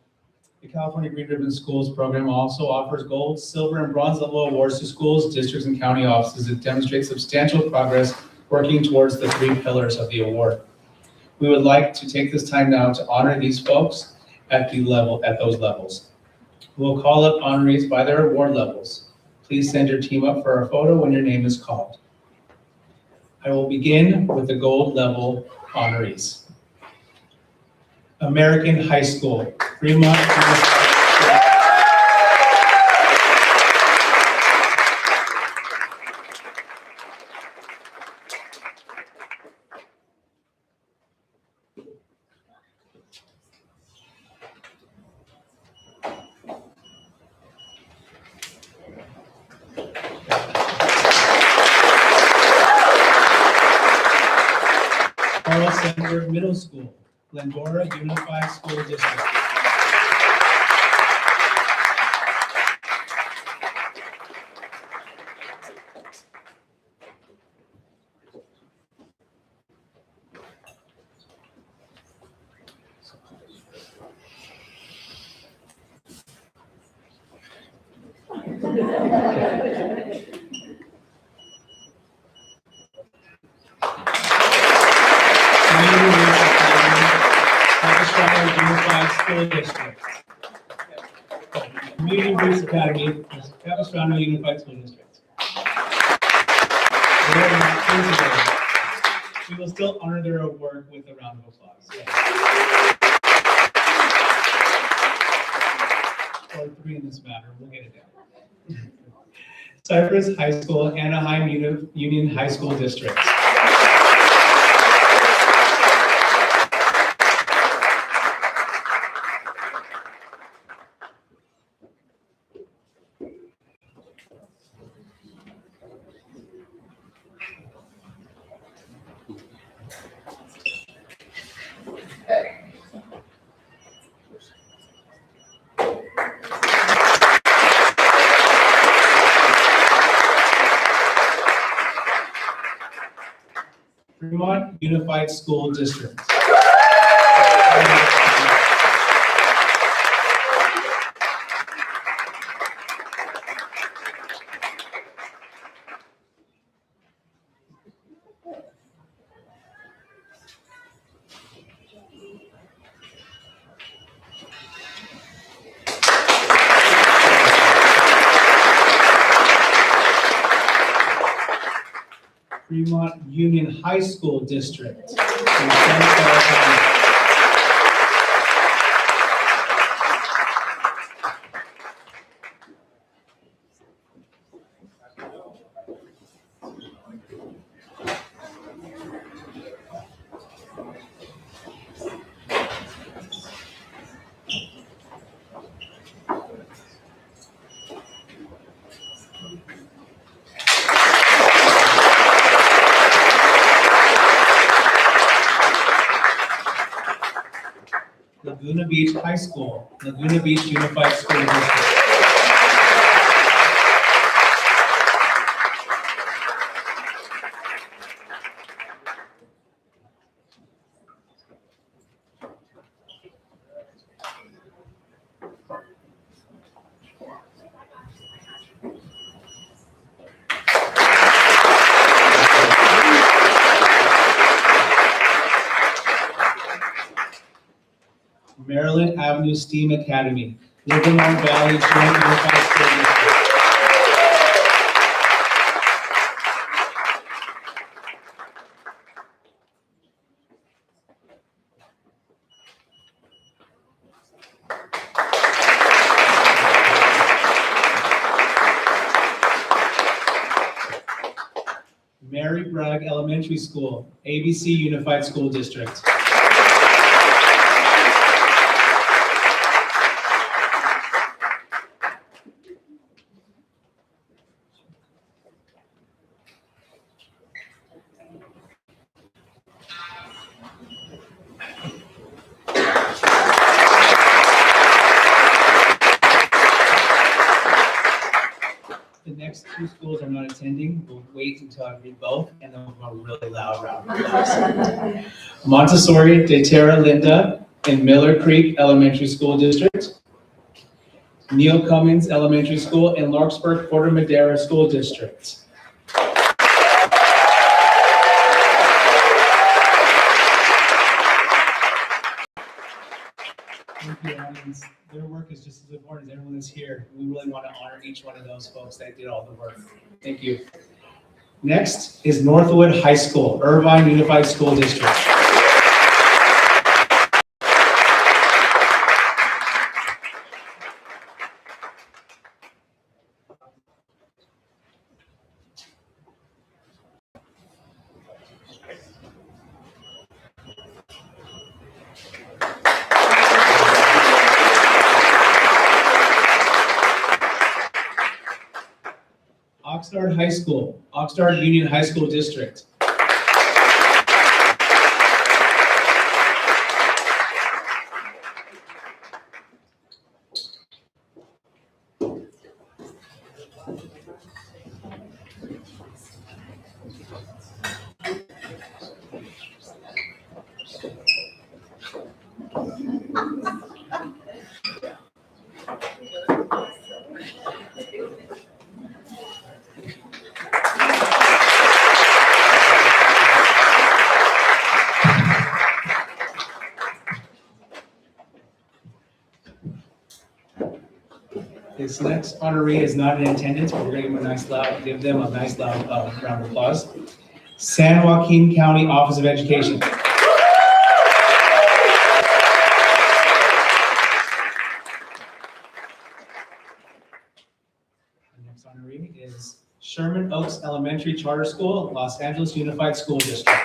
the California Green Ribbon Schools program also offers gold, silver, and bronze level awards to schools, districts, and county offices that demonstrate substantial progress working towards the 3 pillars of the award. We would like to take this time now to honor these folks at those levels. We'll call up honorees by their award levels. Please send your team up for a photo when your name is called. I will begin with the gold level honorees. American High School, Fremont. Carl Sandberg Middle School, Glendora Unified School District. Community Roots Academy, Capistrano Unified School District. We will still honor their work with a round of applause. Or 3 in this matter, we'll get it down. Cypress High School, Anaheim Union High School District. Fremont Unified School District. Fremont Union High School District. Laguna Beach High School, Laguna Beach Unified School District. Maryland Avenue STEAM Academy, Livermore Valley Joint Unified School District. Mary Bragg Elementary School, ABC Unified School District. The next two schools are not attending. We'll wait until I read both, and then we'll go really loud round of applause. Montessori de Terra Linda in Miller Creek Elementary School District. Neil Cummings Elementary School in Larkspur Corte Madera School District. Thank you, audience. Their work is just as important as everyone that's here. We really want to honor each one of those folks that did all the work. Thank you. Next is Northwood High School, Irvine Unified School District. Oxnard High School, Oxnard Union High School District. This next honoree is not in attendance, but we're going to give them a nice loud round of applause. San Joaquin County Office of Education. The next honoree is Sherman Oaks Elementary Charter School, Los Angeles Unified School District.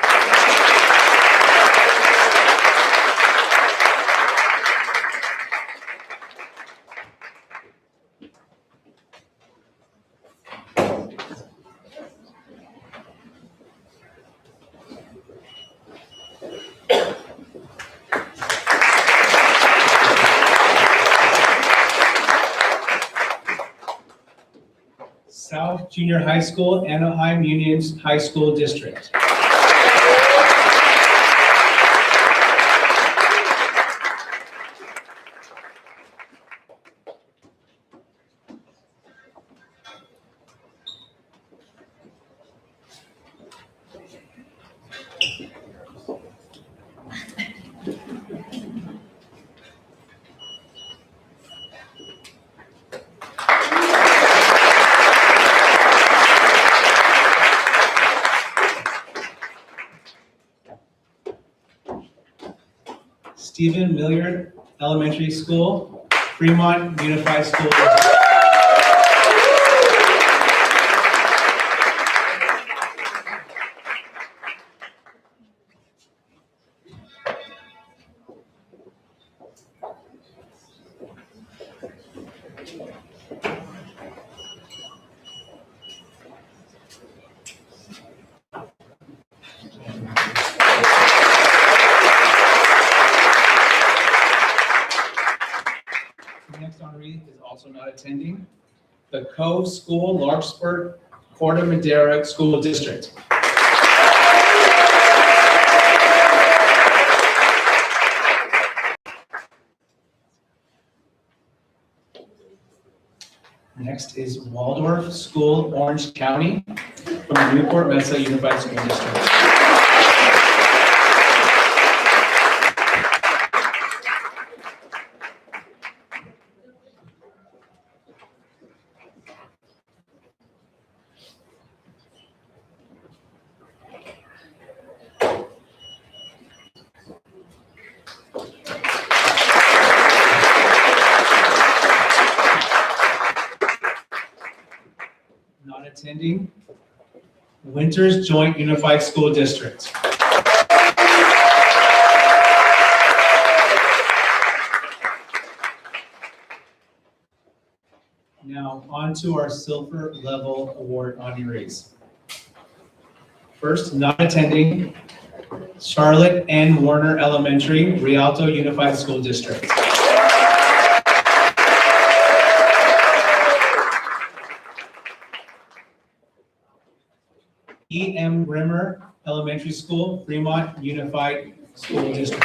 South Junior High School, Anaheim Union High School District. Stephen Milliard Elementary School, Fremont Unified School District. The next honoree is also not attending. The Cove School, Larkspur, Corte Madera School District. Next is Waldorf School, Orange County, from the Newport Mesa Unified School District. attending Winters Joint Unified School District. Now, on to our silver level award honorees. First, not attending Charlotte N. Warner Elementary, Rialto Unified School District. E. M. Grimmer Elementary School, Fremont Unified School District.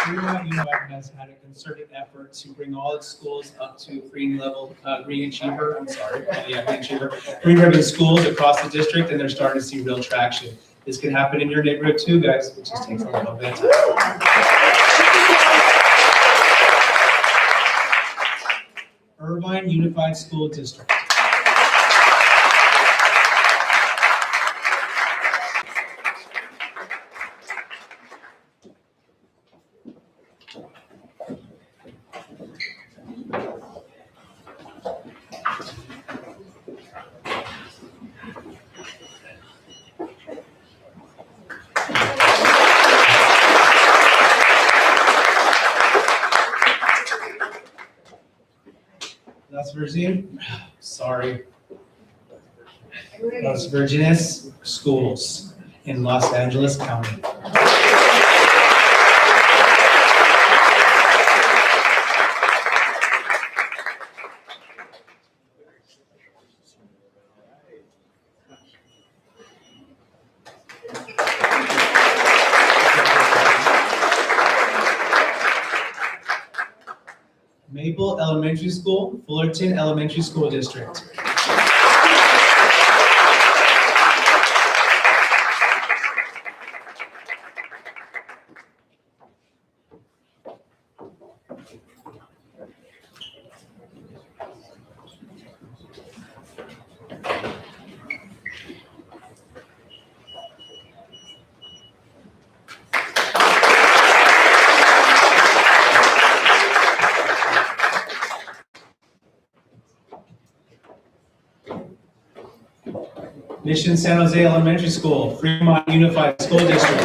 Fremont Unified has had a concerted effort to bring all its schools up to green level, green achiever, green achiever, green ribbon schools across the district, and they're starting to see real traction. This can happen in your neighborhood too, guys. It just takes a little bit of time. Irvine Unified School District. Las Virgenes Schools in Los Angeles County. Maple Elementary School, Fullerton Elementary School District. Mission San Jose Elementary School, Fremont Unified School District.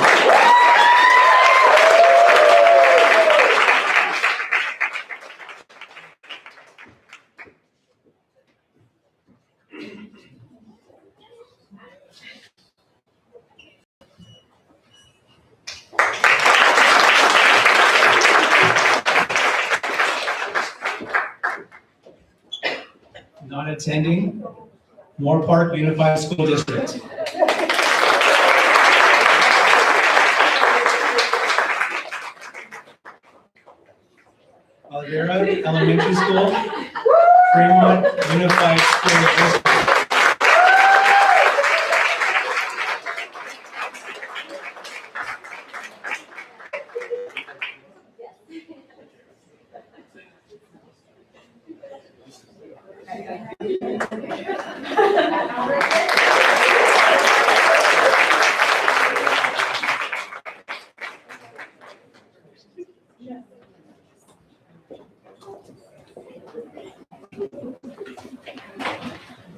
Not attending, Moore Park Unified School District. Aldera Elementary School, Fremont Unified School District.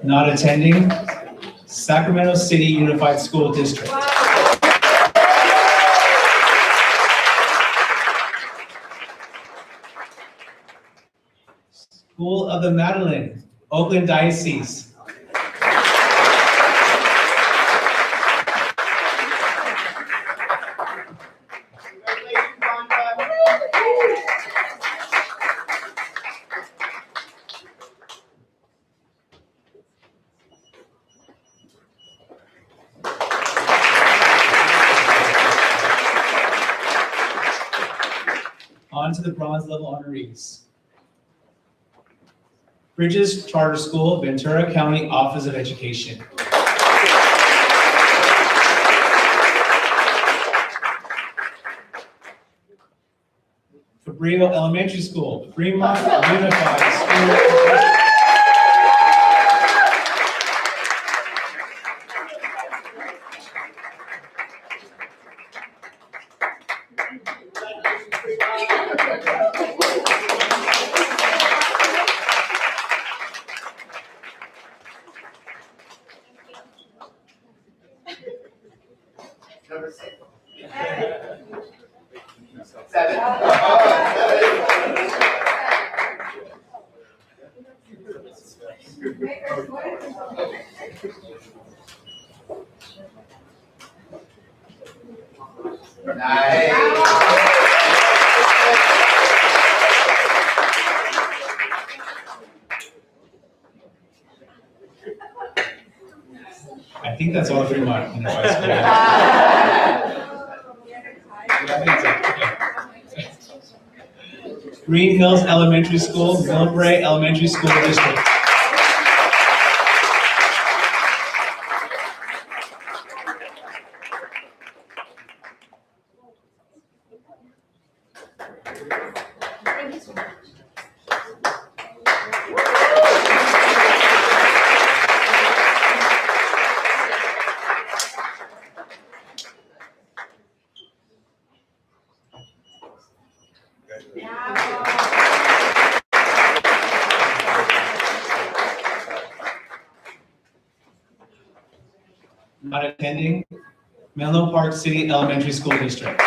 Not attending, Sacramento City Unified School District. School of the Madeleine, Oakland Diocese. On to the bronze level honorees. Bridges Charter School, Ventura County Office of Education. For Cabrillo Elementary School, Fremont Unified School District. I think that's all Fremont Unified School. Green Hills Elementary School, Millbrae Elementary School District. Not attending, Menlo Park City Elementary School District.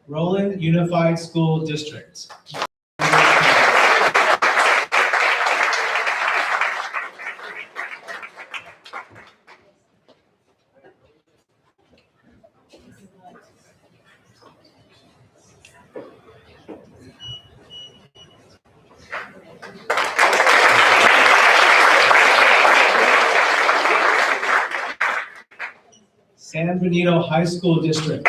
Roland Unified School District. San Benito High School District.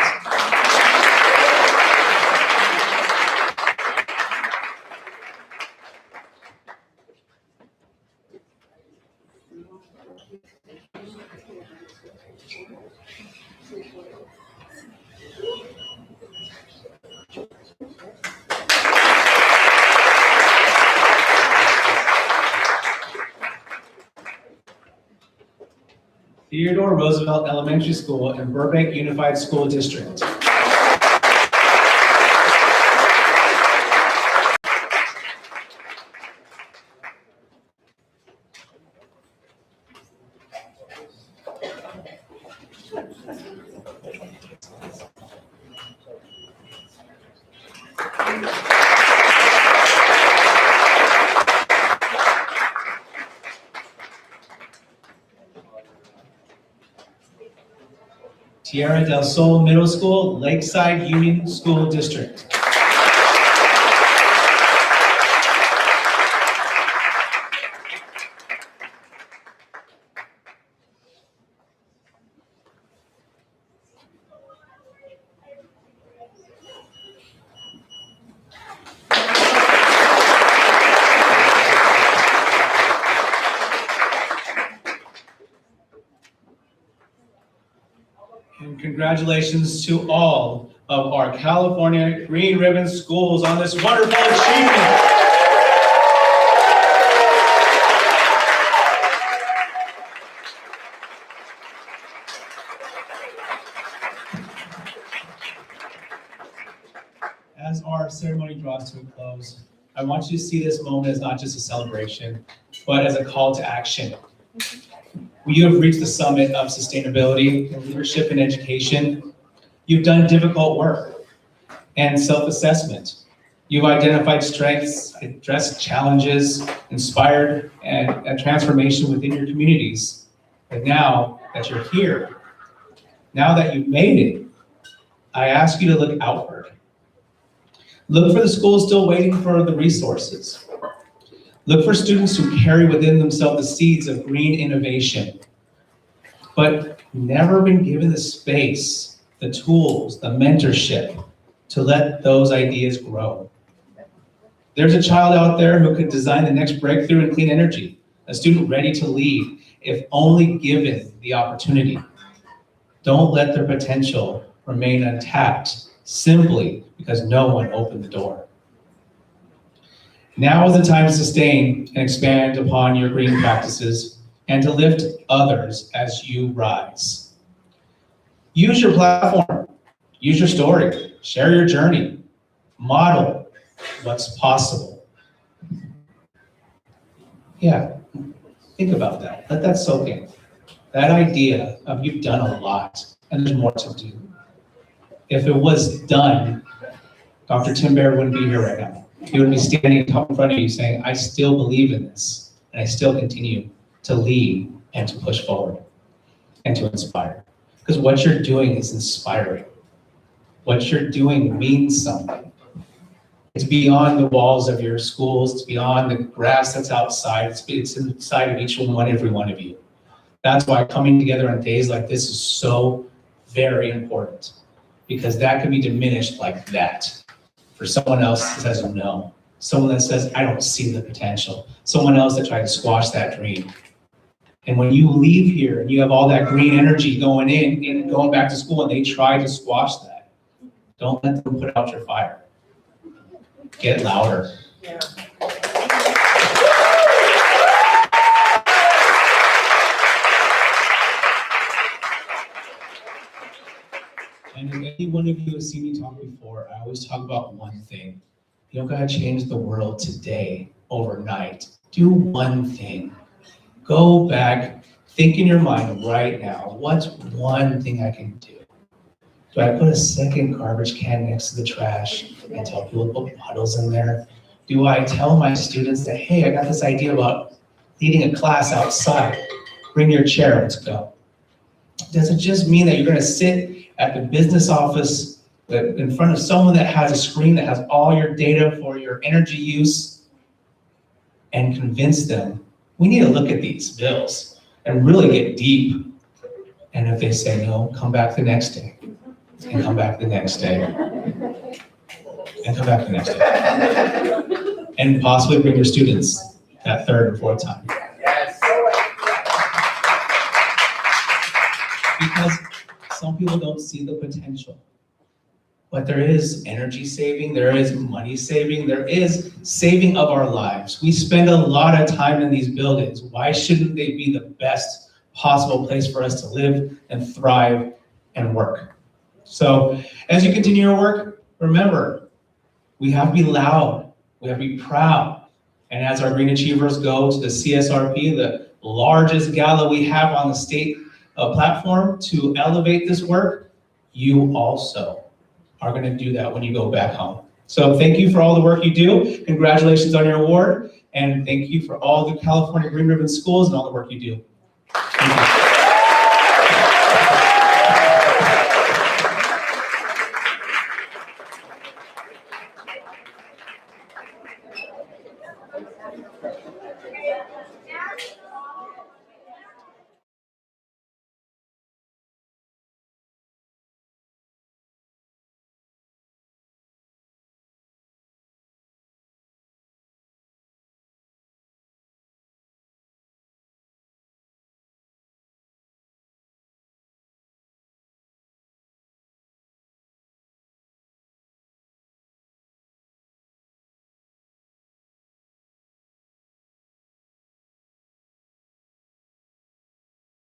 Theodore Roosevelt Elementary School and Burbank Unified School District. Tierra del Sol Middle School, Lakeside Union School District. And congratulations to all of our California Green Ribbon schools on this wonderful achievement. As our ceremony draws to a close, I want you to see this moment as not just a celebration, but as a call to action. You have reached the summit of sustainability and leadership in education. You've done difficult work and self-assessment. You've identified strengths, addressed challenges, inspired a transformation within your communities. But now that you're here, now that you've made it, I ask you to look outward. Look for the schools still waiting for the resources. Look for students who carry within themselves the seeds of green innovation, but never been given the space, the tools, the mentorship to let those ideas grow. There's a child out there who could design the next breakthrough in clean energy, a student ready to lead if only given the opportunity. Don't let their potential remain untapped simply because no one opened the door. Now is the time to sustain and expand upon your green practices and to lift others as you rise. Use your platform, use your story, share your journey, model what's possible. Yeah, think about that. Let that soak in. That idea of you've done a lot and there's more to do. If it was done, Dr. Tim Baird wouldn't be here right now. He would be standing in front of you saying, I still believe in this, and I still continue to lead and to push forward and to inspire. Because what you're doing is inspiring. What you're doing means something. It's beyond the walls of your schools, it's beyond the grass that's outside, it's inside of each one, every one of you. That's why coming together on days like this is so very important, because that can be diminished like that. For someone else that says no, someone that says, I don't see the potential, someone else that tried to squash that dream. And when you leave here and you have all that green energy going in and going back to school and they try to squash that, don't let them put out your fire. Get louder. Yeah. And if any one of you has seen me talk before, I always talk about one thing. You don't gotta change the world today, overnight. Do one thing. Go back, think in your mind right now, what's one thing I can do? Do I put a second garbage can next to the trash and tell people to put bottles in there? Do I tell my students that, hey, I got this idea about leading a class outside. Bring your chair, let's go. Does it just mean that you're gonna sit at the business office in front of someone that has a screen that has all your data for your energy use and convince them, we need to look at these bills and really get deep? And if they say no, come back the next day, and come back the next day, and come back the next day. And possibly bring your students that third and fourth time. Because some people don't see the potential. But there is energy saving, there is money saving, there is saving of our lives. We spend a lot of time in these buildings. Why shouldn't they be the best possible place for us to live and thrive and work? So as you continue your work, remember, we have to be loud, we have to be proud. And as our Green Achievers go to the CSRP, the largest gala we have on the state platform to elevate this work, you also are going to do that when you go back home. So thank you for all the work you do. Congratulations on your award. And thank you for all the California Green Ribbon schools and all the work you do. Thank you.